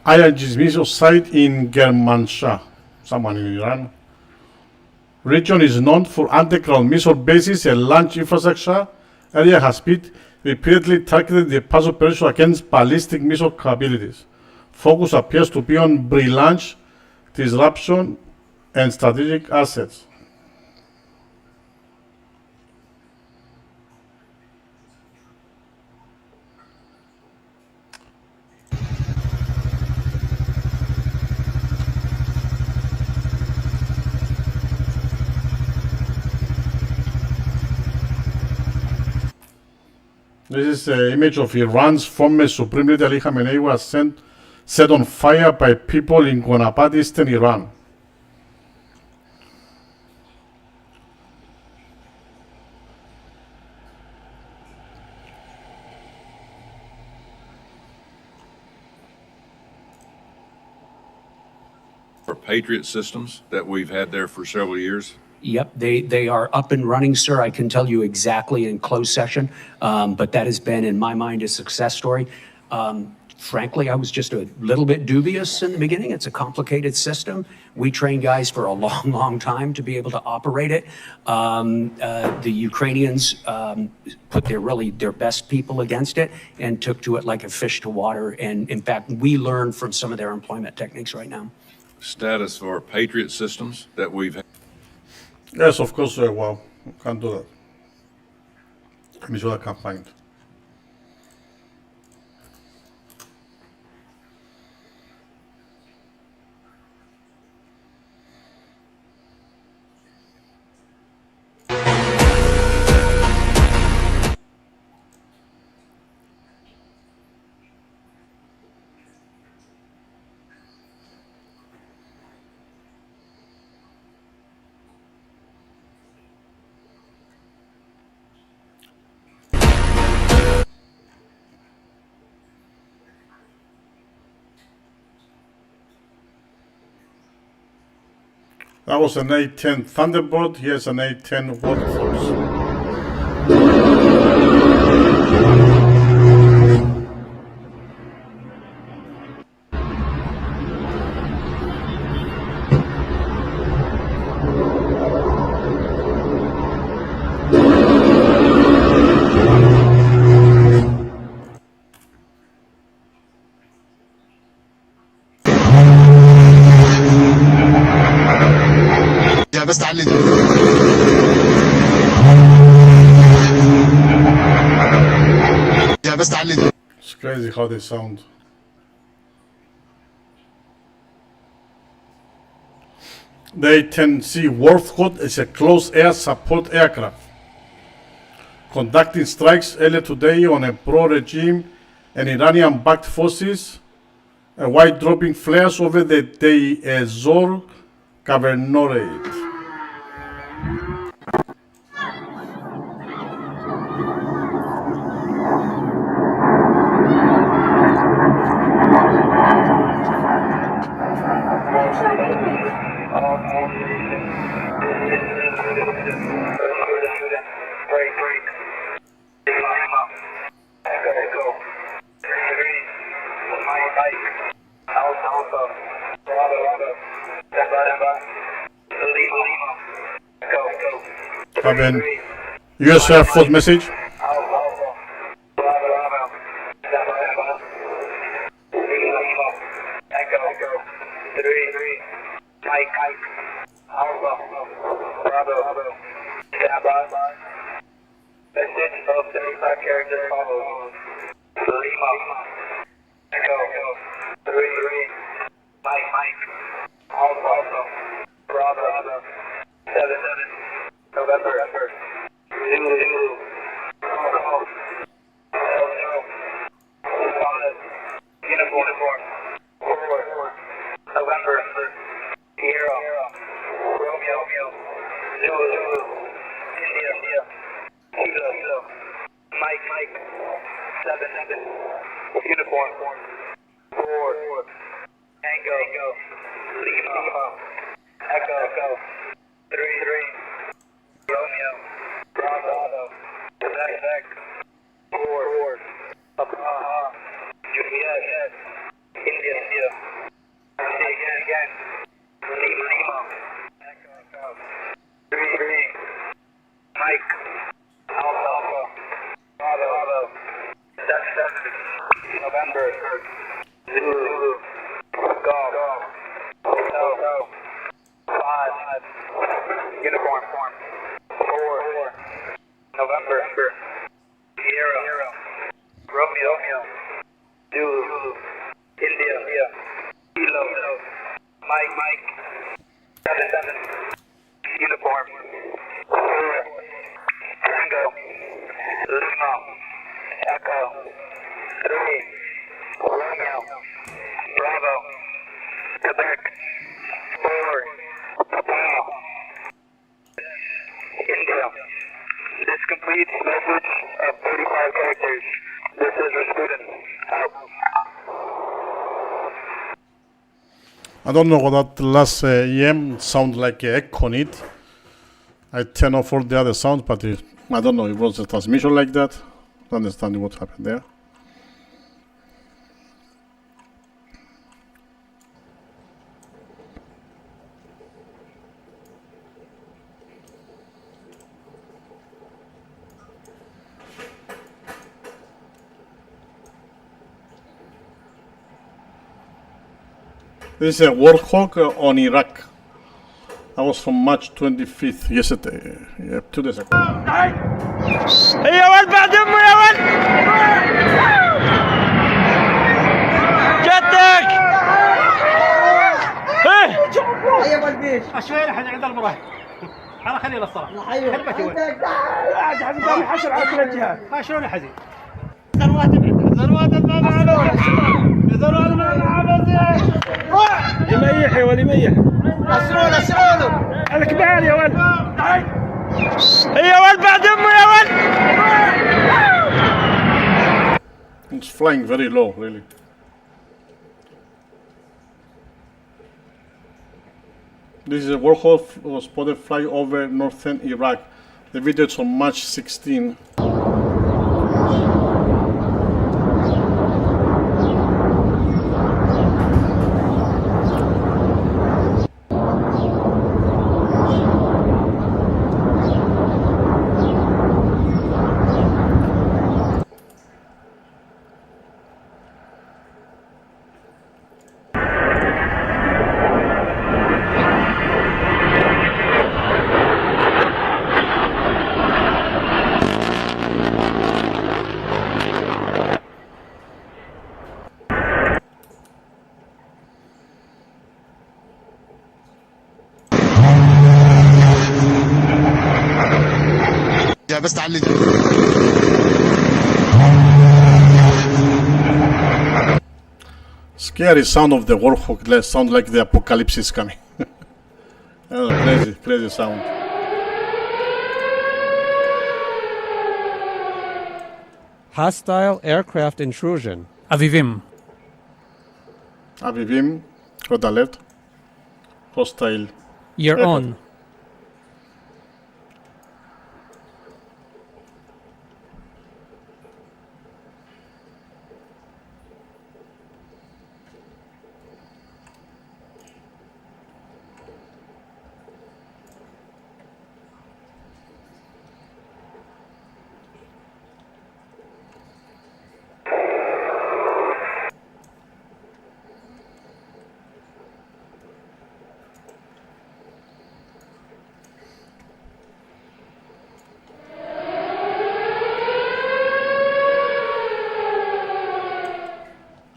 IRG's missile site in Kermanshah, someone in Iran. Region is known for underground missile bases and launch infrastructure. Area has been repeatedly targeted the past operation against ballistic missile capabilities. Focus appears to be on pre-launch disruption and strategic assets. This is an image of Iran's former Supreme Leader Ali Khamenei was set on fire by people in Gonapad, eastern Iran. Patriot systems that we've had there for several years? Yep, they are up and running, sir. I can tell you exactly in closed session, but that has been, in my mind, a success story. Frankly, I was just a little bit dubious in the beginning. It's a complicated system. We train guys for a long, long time to be able to operate it. The Ukrainians put their best people against it and took to it like a fish to water. And in fact, we learn from some of their employment techniques right now. Status for Patriot systems that we've had? Yes, of course, well, we can't do that. I'm sure I can find. That was an A-10 Thunderbird. Here's an A-10 Workhorse. It's crazy how they sound. The A-10C Workhorse is a close air support aircraft conducting strikes earlier today on a pro-regime and Iranian-backed forces while dropping flares over the Deir ez-Zor governorate. Having US Air Force message. Bravo. Quebec. 4. Papa. India. This completes message of 35 characters. This is Rasputin. Out. I don't know what that last EM sound like echo on it. I turn off all the other sounds, but I don't know, it was a transmission like that. I don't understand what happened there. This is a Warhawk on Iraq. That was from March 25th, yesterday, 2 days ago. يا ولد بعد امه يا ولد جدك ايه يا ولد بيش اشوي الحين عند المراه انا خليه للصلاه حلمك يا ولد قاعد حزين قام يحشر على كل الجهات ما شلون حزين ذروات ما معنا ذروات ما معنا يميح يا ولد يميح اسرونه الكبار يا ولد يا ولد بعد امه يا ولد It's flying very low, really. This is a Warhawk was spotted flying over northern Iraq. The video is on March 16. بس تعلي Scary sound of the Warhawk. That sound like the apocalypse is coming. Oh, crazy sound. Hostile aircraft intrusion. Avivim. Avivim, red alert. Hostile. You're aircraft. on.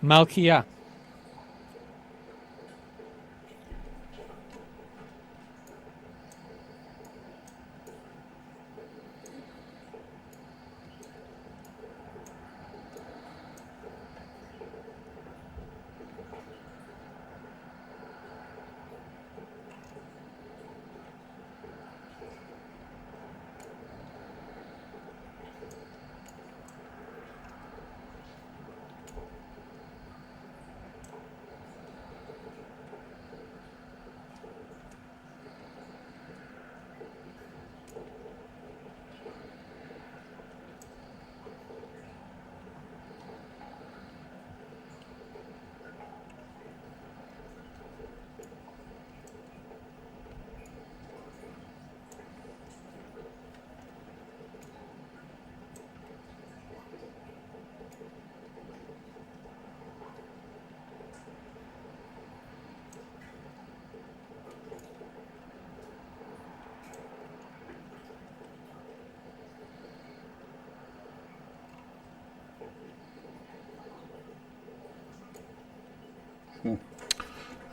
Malkia.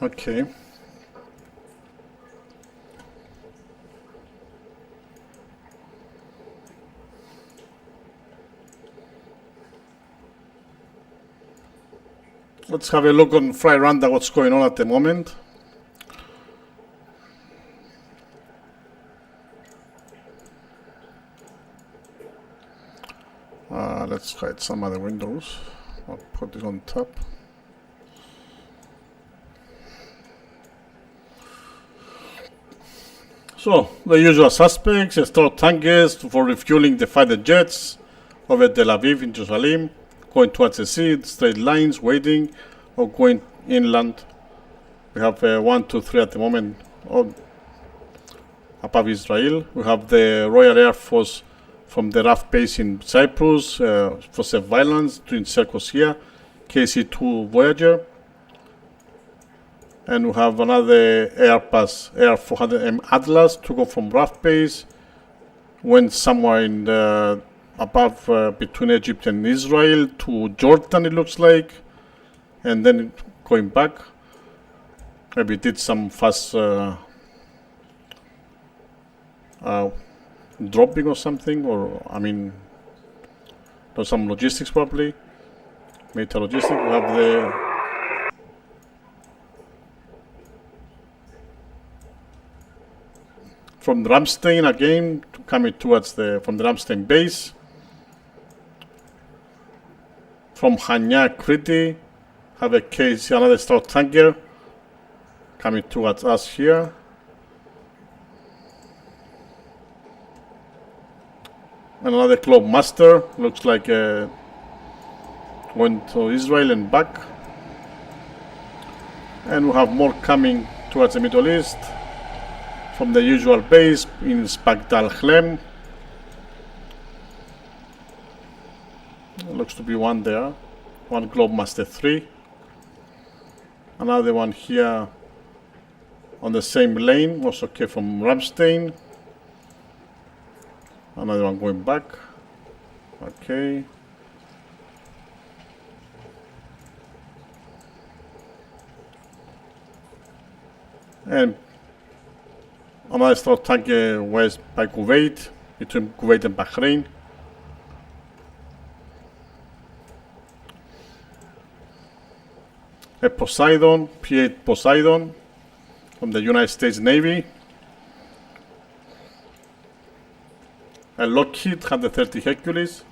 Okay. Let's have a look on Fry Randa, what's going on at the moment. Let's hide some other windows. I'll put this on top. So, the usual suspects, store tankers for refueling the fighter jets over Tel Aviv in Jerusalem, going towards the sea, straight lines, waiting, or going inland. We have 1, 2, 3 at the moment above Israel. We have the Royal Air Force from the RAF base in Cyprus for surveillance, doing circles here, KC-2 Voyager. And we have another Airbus Air 400M Atlas to go from RAF base, went somewhere in the above between Egypt and Israel to Jordan, it looks like, and then going back. Maybe did some fast dropping or something, or I mean, there's some logistics probably, military logistics. We have the from Ramstein again, coming towards from the Ramstein base. From Hanya, Crete, have a case, another stout tanker coming towards us here. And another Globe Master, looks like went to Israel and back. And we have more coming towards the Middle East from the usual base in Spagdal Chlem. Looks to be one there, one Globe Master 3. Another one here on the same lane, also came from Ramstein. Another one going back. Okay. And another stout tanker west by Kuwait, between Kuwait and Bahrain. A Poseidon, P-8 Poseidon from the United States Navy. A Lockheed 130 Hercules.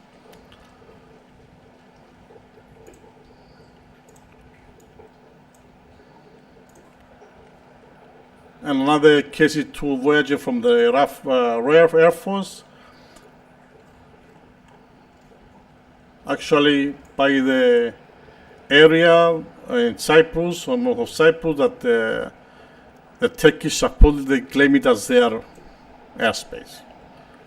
And another KC-2 Voyager from the RAF Royal Air Force. Actually, by the area in Cyprus, or north of Cyprus, that the Turkish supposedly claim it as their airspace.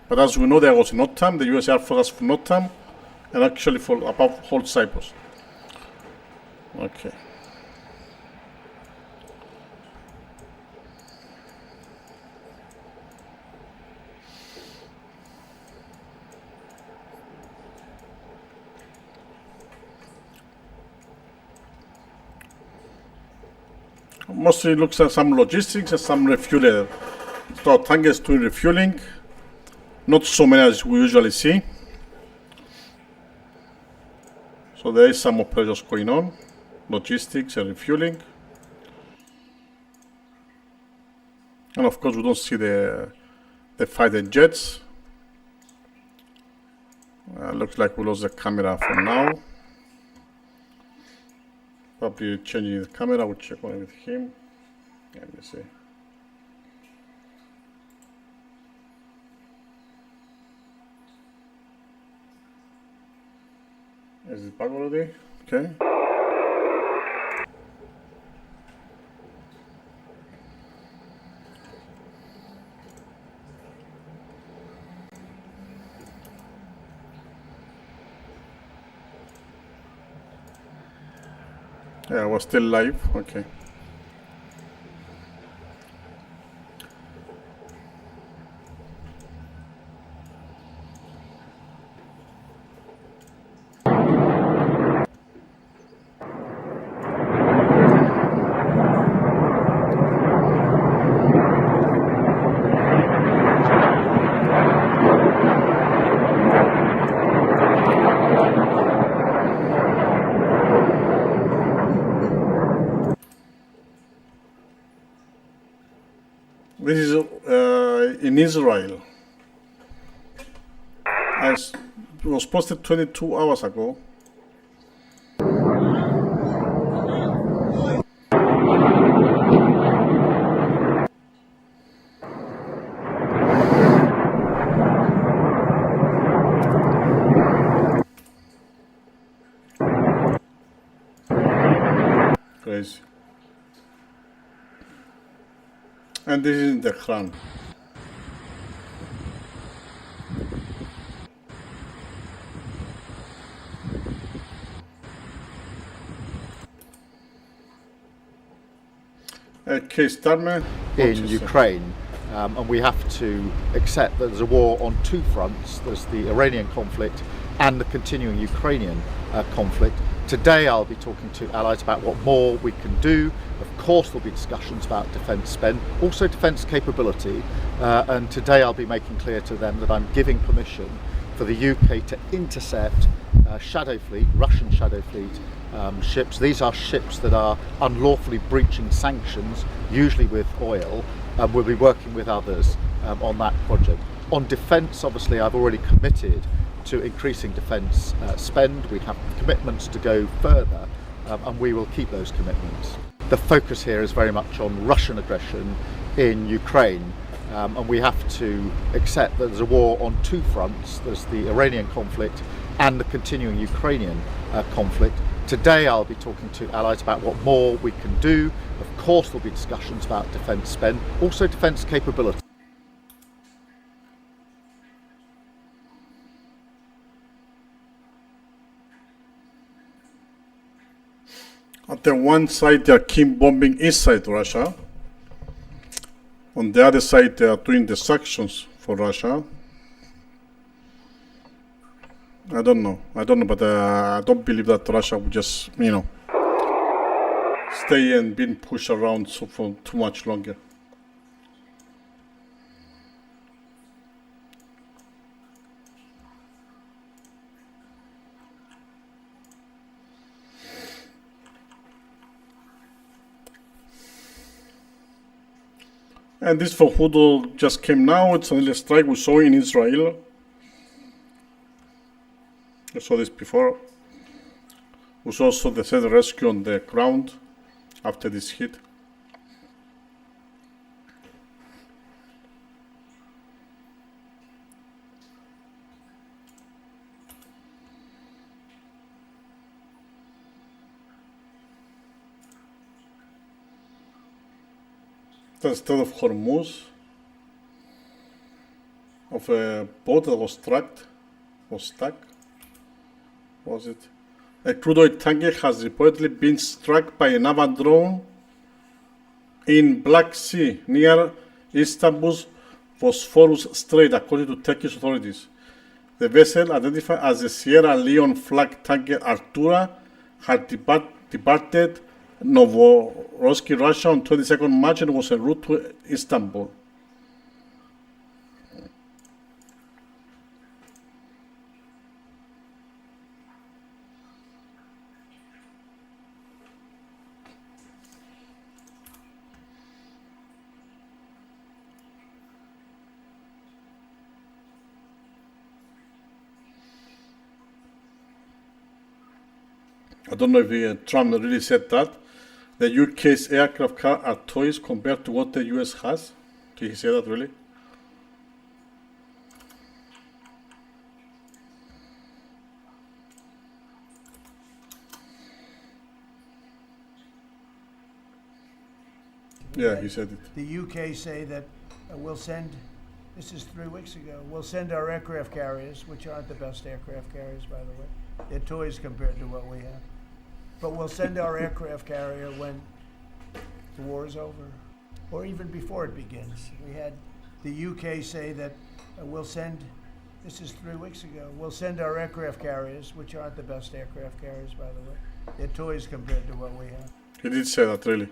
But as we know, there was NOTAM, the US Air Force for NOTAM, and actually for above whole Cyprus. Okay. Mostly looks at some logistics and some refueling. So tankers doing refueling. Not so many as we usually see. So there is some operations going on. Logistics and refueling. And of course we don't see the fighter jets. Looks like we lost the camera for now. Probably changing the camera, we'll check on with him. Let me see. Is it back already? Okay. Yeah, we're still live. Okay. This is in Israel. It was posted 22 hours ago. Crazy. And this is in Tehran. Case Starmer in Ukraine, and we have to accept that there's a war on two fronts. There's the Iranian conflict and the continuing Ukrainian conflict. Today I'll be talking to allies about what more we can do. Of course there'll be discussions about defence spend, also defence capability, and today I'll be making clear to them that I'm giving permission for the UK to intercept shadow fleet, Russian shadow fleet ships. These are ships that are unlawfully breaching sanctions, usually with oil, and we'll be working with others on that project. On defence, obviously I've already committed to increasing defence spend. We have commitments to go further, and we will keep those commitments. The focus here is very much on Russian aggression in Ukraine, and we have to accept that there's a war on two fronts. There's the Iranian conflict and the continuing Ukrainian conflict. Today I'll be talking to allies about what more we can do. Of course there'll be discussions about defence spend, also defence capability. At the one side, they are keep bombing inside Russia. On the other side, they are doing the sanctions for Russia. I don't know, but I don't believe that Russia would just, stay and being pushed around for too much longer. And this for Hudo just came now. It's a little strike we saw in Israel. I saw this before. We saw also the search and rescue on the ground after this hit. Instead of Hormuz, of a boat that was stuck. Was it? A crude oil tanker has reportedly been struck by a naval drone in Black Sea near Istanbul's Bosphorus Strait, according to Turkish authorities. The vessel, identified as the Sierra Leone flag tanker Artura, had departed Novorossiysk, Russia on 22nd March and was en route to Istanbul. I don't know if Trump really said that. The UK's aircraft carriers are toys compared to what the US has. Did he say that really? Yeah, he said it. The UK say that we'll send, this is 3 weeks ago, we'll send our aircraft carriers, which aren't the best aircraft carriers, by the way. They're toys compared to what we have. But we'll send our aircraft carrier when the war is over, or even before it begins. We had the UK say that we'll send, this is 3 weeks ago, we'll send our aircraft carriers, which aren't the best aircraft carriers, by the way. They're toys compared to what we have. He did say that, really.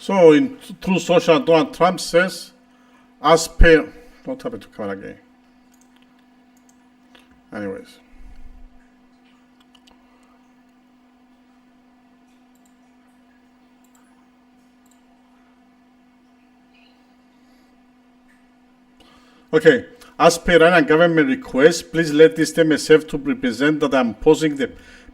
So in True Social, Donald Trump says, as per, don't happen to come again. Anyways. Okay, as per Iranian government request, please let this MSF to represent that I'm pausing the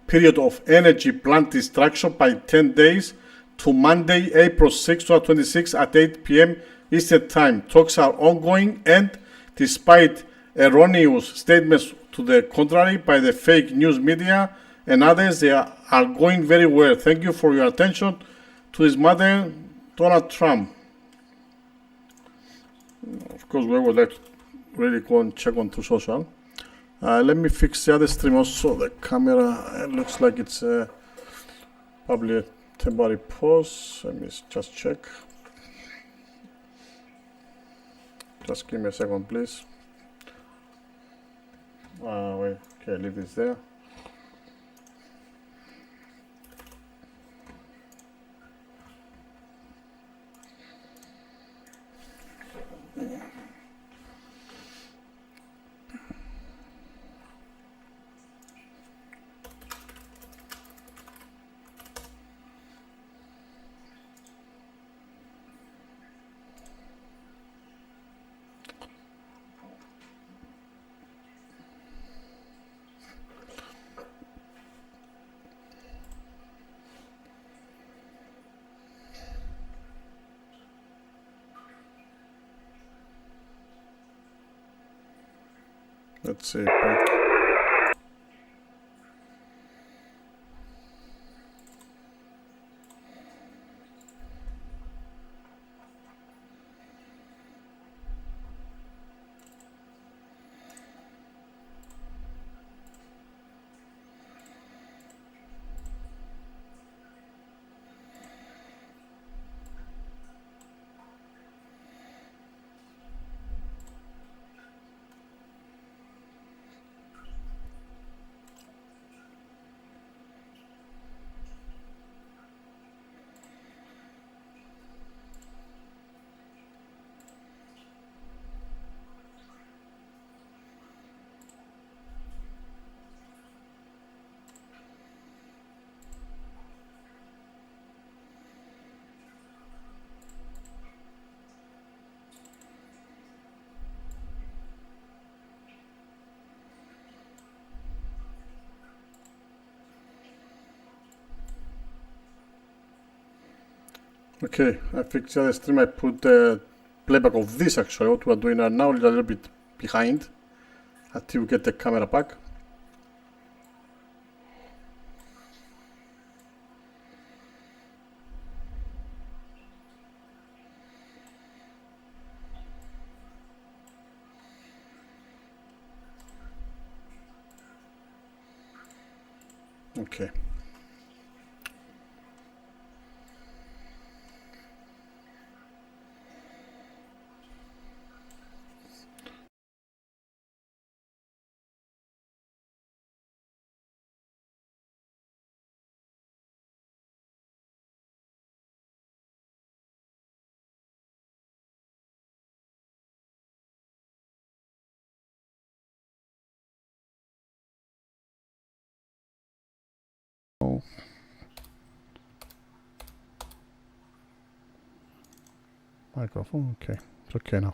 period of energy plant destruction by 10 days to Monday, April 6, 2026 at 8 p.m. Eastern Time. Talks are ongoing and despite erroneous statements to the contrary by the fake news media and others, they are going very well. Thank you for your attention to his mother, Donald Trump. Of course, we would like to really go and check on True Social. Let me fix the other stream also. The camera looks like it's probably a temporary pause. Let me just check. Just give me a second, please. Wait, okay, leave this there. Let's see. Okay, I fixed the stream. I put the playback of this actually, what we are doing right now, a little bit behind until we get the camera back. Okay. Microphone, okay, it's okay now.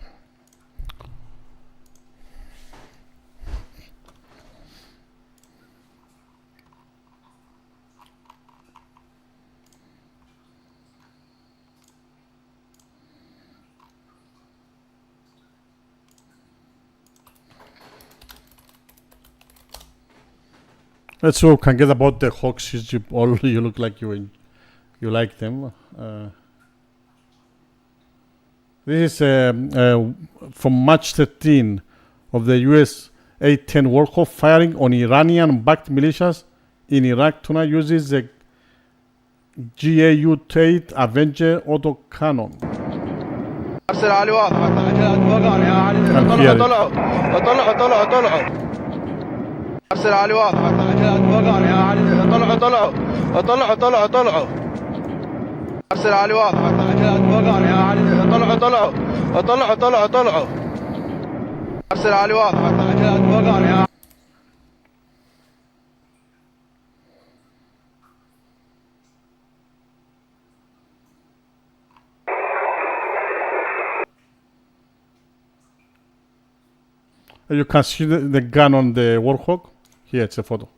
Let's see what we can get about the Hawks. All you look like you like them. This is from March 13 of the US A-10 Warhawk firing on Iranian-backed militias in Iraq. Tonight uses the GAU-8 Avenger autocannon. ارسل علي واضح فوقاني يا علي طلعوا ارسل علي واضح فوقاني يا علي طلعوا ارسل علي واضح البغال يا علي. طلعوا ارسل علي واضح. البغال يا You can see the gun on the Warhawk. Here, it's a photo.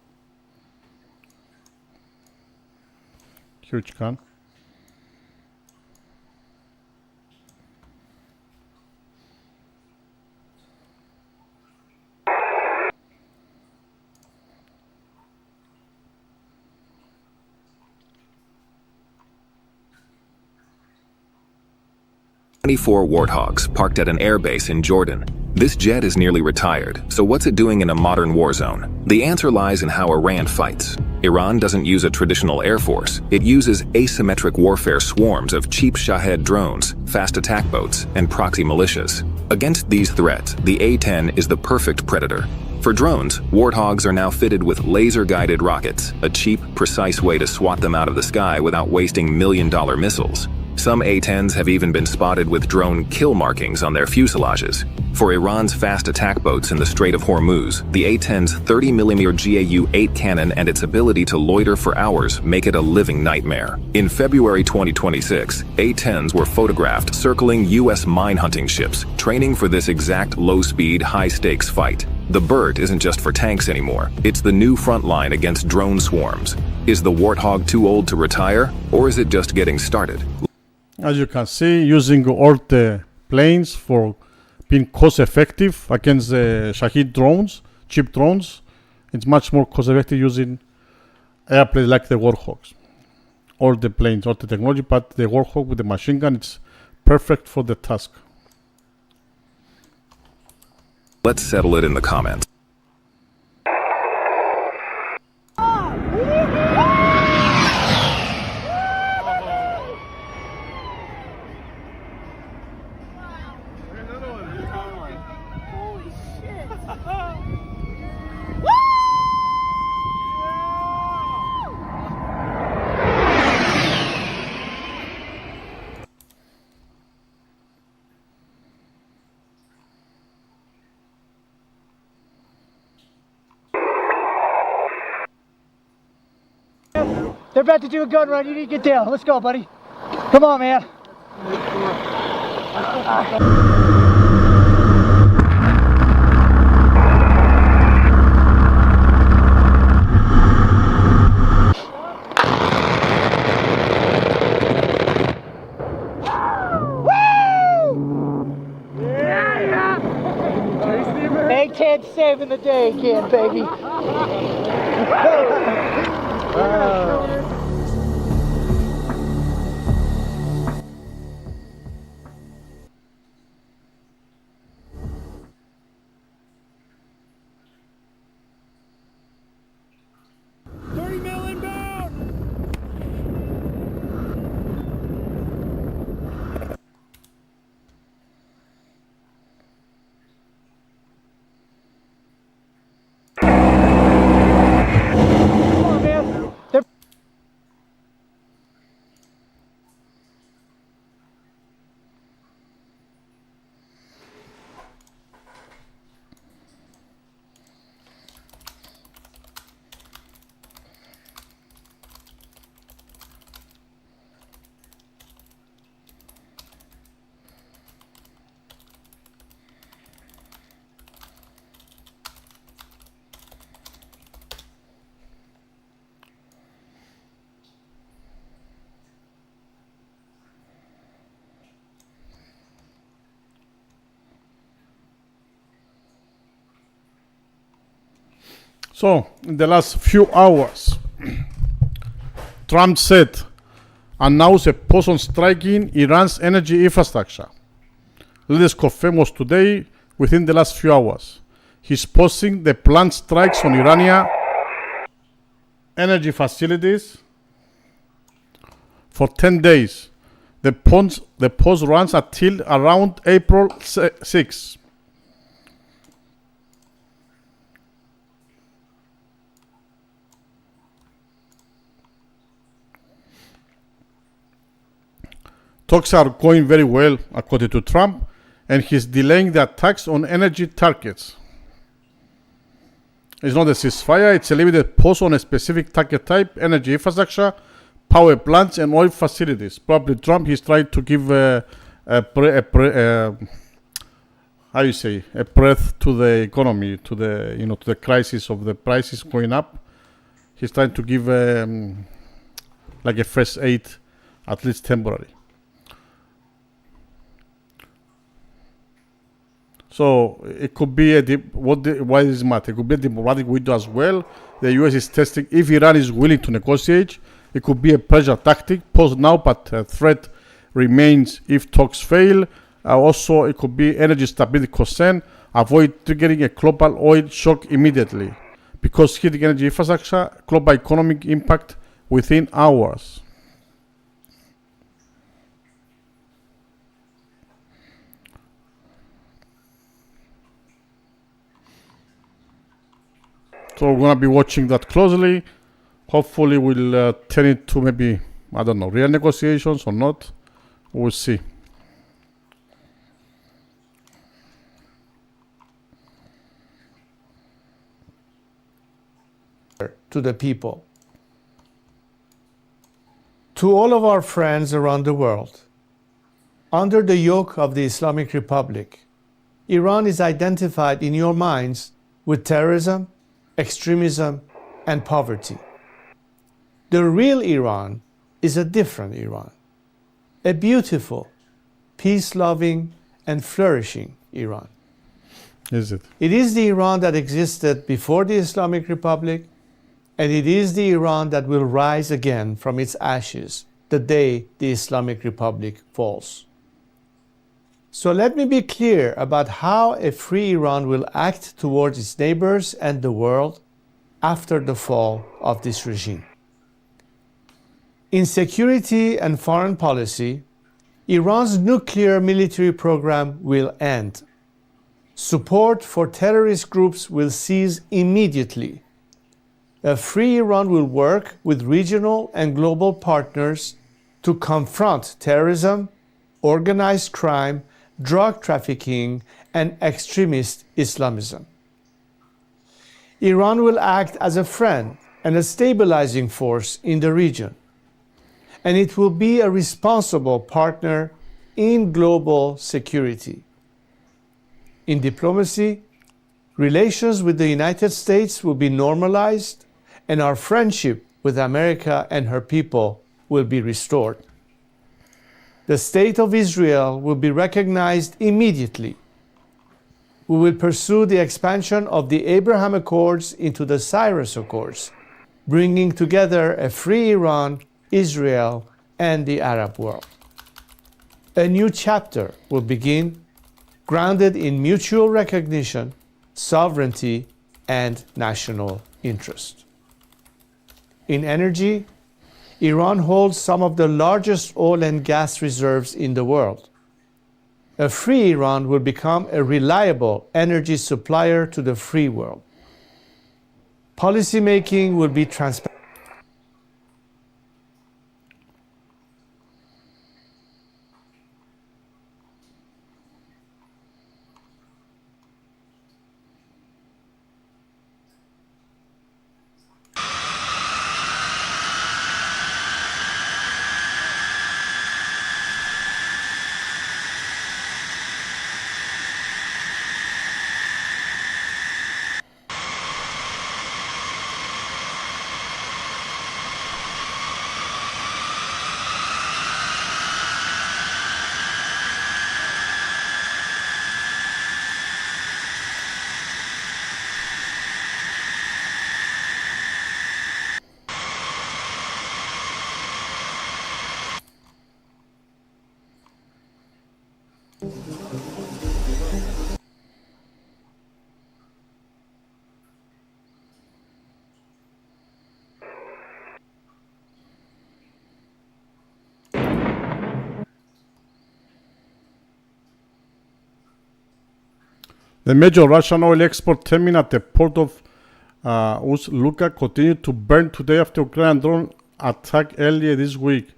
Huge gun. Twenty-four Warthogs parked at an airbase in Jordan. This jet is nearly retired, so what's it doing in a modern war zone? The answer lies in how Iran fights. Iran doesn't use a traditional air force. It uses asymmetric warfare swarms of cheap Shahed drones, fast attack boats, and proxy militias. Against these threats, the A-10 is the perfect predator. For drones, Warthogs are now fitted with laser-guided rockets, a cheap, precise way to swat them out of the sky without wasting million-dollar missiles. Some A-10s have even been spotted with drone kill markings on their fuselages. For Iran's fast attack boats in the Strait of Hormuz, the A-10's 30mm GAU-8 cannon and its ability to loiter for hours make it a living nightmare. In February 2026, A-10s were photographed circling U.S. mine-hunting ships, training for this exact low-speed, high-stakes fight. The bird isn't just for tanks anymore. It's the new front line against drone swarms. Is the Warthog too old to retire, or is it just getting started? As you can see, using all the planes for being cost-effective against the Shahed drones, cheap drones, it's much more cost-effective using airplanes like the Warhawks. All the planes, all the technology, but the Warhawk with the machine gun, it's perfect for the task. Let's settle it in the comments. They're about to do a gun run. You need to get down. Let's go, buddy. Come on, man. A-10 saving the day again, baby. So, in the last few hours, Trump said, announced a pause on striking Iran's energy infrastructure. Latest confirmed was today, within the last few hours. He's pausing the planned strikes on Iranian energy facilities for 10 days. The pause runs until around April 6. Talks are going very well, according to Trump, and he's delaying the attacks on energy targets. It's not a ceasefire, it's a limited pause on a specific target type, energy infrastructure, power plants, and oil facilities. Probably Trump, he's trying to give a breath to the economy, to the crisis of the prices going up. He's trying to give like a first aid, at least temporary. So it could be why does it matter? It could be a diplomatic window as well. The U.S. is testing if Iran is willing to negotiate. It could be a pressure tactic. Pause now, but threat remains if talks fail. Also, it could be energy stability concern. Avoid triggering a global oil shock immediately, because hitting energy infrastructure, global economic impact within hours. So we're going to be watching that closely. Hopefully we'll turn it to maybe, I don't know, real negotiations or not. We'll see. To the people. To all of our friends around the world, under the yoke of the Islamic Republic, Iran is identified in your minds with terrorism, extremism, and poverty. The real Iran is a different Iran, a beautiful, peace-loving, and flourishing Iran. Is it? It is the Iran that existed before the Islamic Republic, and it is the Iran that will rise again from its ashes the day the Islamic Republic falls. So let me be clear about how a free Iran will act towards its neighbors and the world after the fall of this regime. In security and foreign policy, Iran's nuclear military program will end. Support for terrorist groups will cease immediately. A free Iran will work with regional and global partners to confront terrorism, organized crime, drug trafficking, and extremist Islamism. Iran will act as a friend and a stabilizing force in the region, and it will be a responsible partner in global security. In diplomacy, relations with the United States will be normalized, and our friendship with America and her people will be restored. The State of Israel will be recognized immediately. We will pursue the expansion of the Abraham Accords into the Cyrus Accords, bringing together a free Iran, Israel, and the Arab world. A new chapter will begin, grounded in mutual recognition, sovereignty, and national interest. In energy, Iran holds some of the largest oil and gas reserves in the world. A free Iran will become a reliable energy supplier to the free world. Policymaking will be transparent. The major Russian oil export terminal at the port of Ust-Luga continued to burn today after Ukrainian drone attack earlier this week.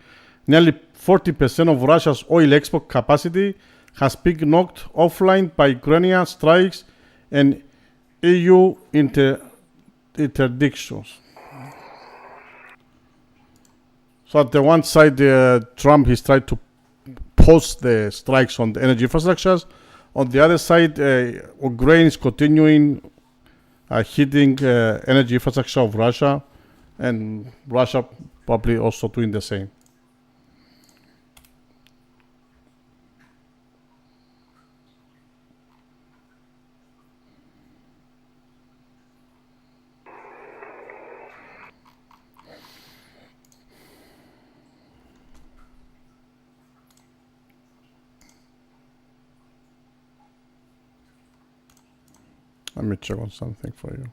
Nearly 40% of Russia's oil export capacity has been knocked offline by Ukrainian strikes and EU interdictions. So at the one side, Trump has tried to pause the strikes on the energy infrastructures. On the other side, Ukraine is continuing hitting energy infrastructure of Russia, and Russia probably also doing the same. Let me check on something for you.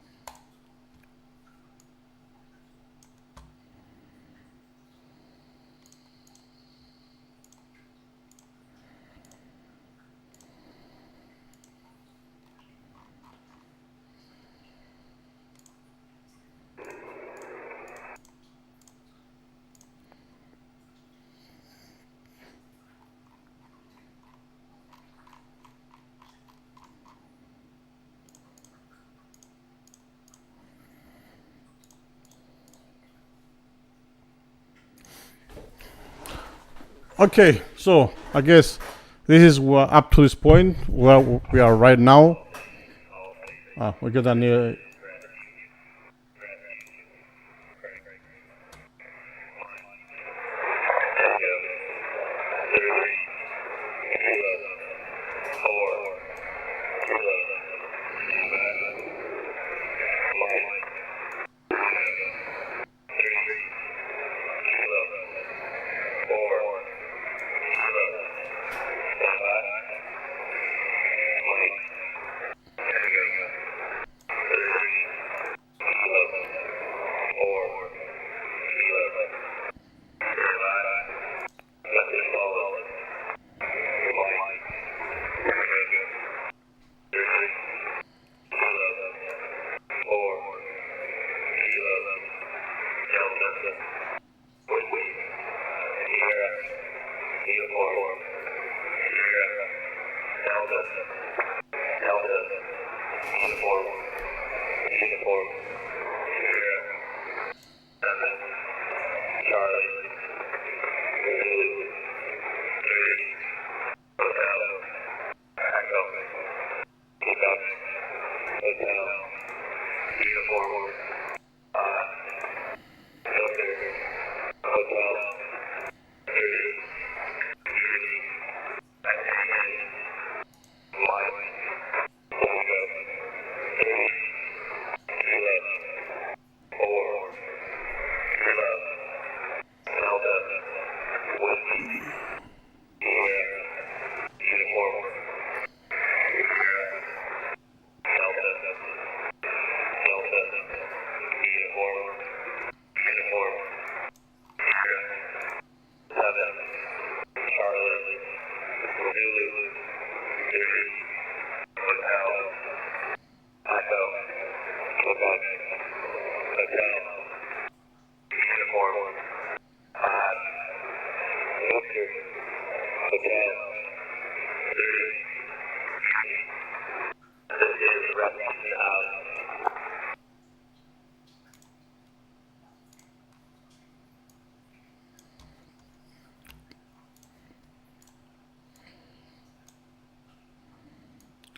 Okay, so I guess this is up to this point where we are right now. We got a new.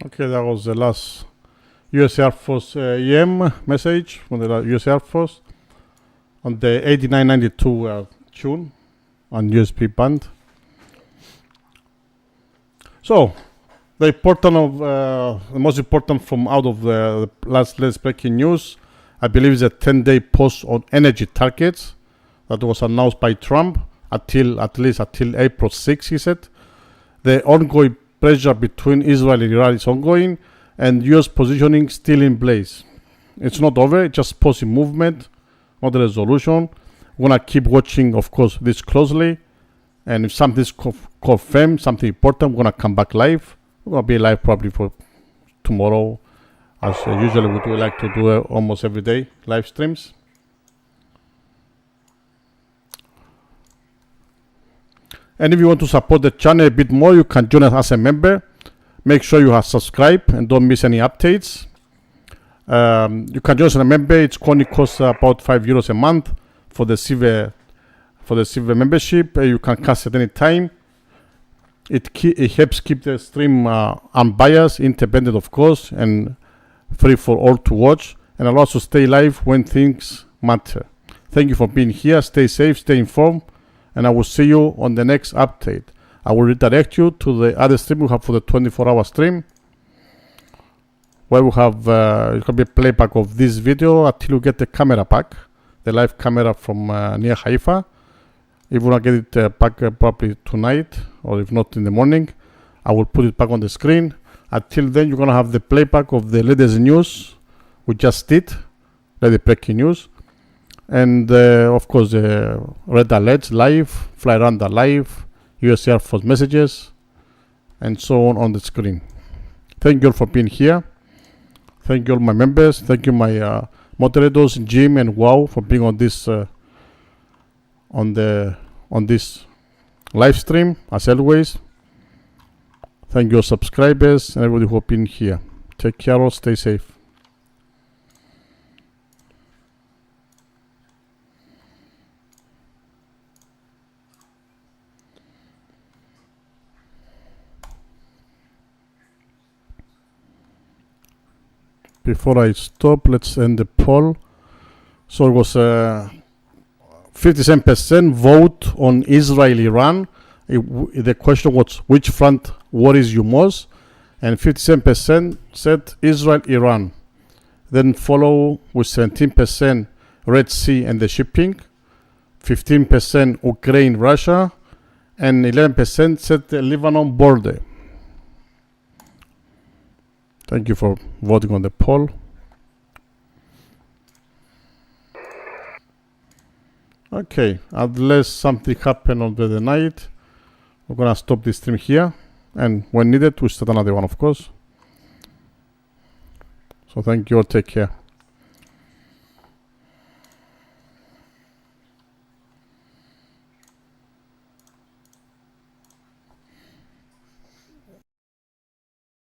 Okay, that was the last U.S. Air Force EM message from the U.S. Air Force on the 8992 tune on USB band. So, the most important from out of the latest breaking news, I believe, is a 10-day pause on energy targets that was announced by Trump at least until April 6, he said. The ongoing pressure between Israel and Iran is ongoing, and U.S. positioning still in place. It's not over, it's just pausing movement, not a resolution. We're going to keep watching, of course, this closely, and if something is confirmed, something important, we're going to come back live. We're going to be live probably for tomorrow, as usually we do like to do almost every day, live streams. And if you want to support the channel a bit more, you can join us as a member. Make sure you have subscribed and don't miss any updates. You can join us as a member. It only costs about €5 a month for the silver membership. You can cast at any time. It helps keep the stream unbiased, independent of course, and free for all to watch, and allows to stay live when things matter. Thank you for being here. Stay safe, stay informed, and I will see you on the next update. I will redirect you to the other stream we have for the 24-hour stream, where we have it can be a playback of this video until you get the camera back, the live camera from near Haifa. If we want to get it back probably tonight, or if not in the morning, I will put it back on the screen. Until then, you're going to have the playback of the latest news we just did, the breaking news. And of course, the red alerts live, fly radar live, US Air Force messages, and so on the screen. Thank you all for being here. Thank you all my members. Thank you my moderators, Jim and Wow, for being on this on this live stream as always. Thank you subscribers and everybody who have been here. Take care all, stay safe. Before I stop, let's end the poll. So it was 57% vote on Israel-Iran. The question was, which front worries you most? And 57% said Israel-Iran. Then follow with 17% Red Sea and the shipping, 15% Ukraine-Russia, and 11% said the Lebanon border. Thank you for voting on the poll. Okay, unless something happened over the night, we're gonna stop this stream here, and when needed, we start another one, of course. So thank you all, take care.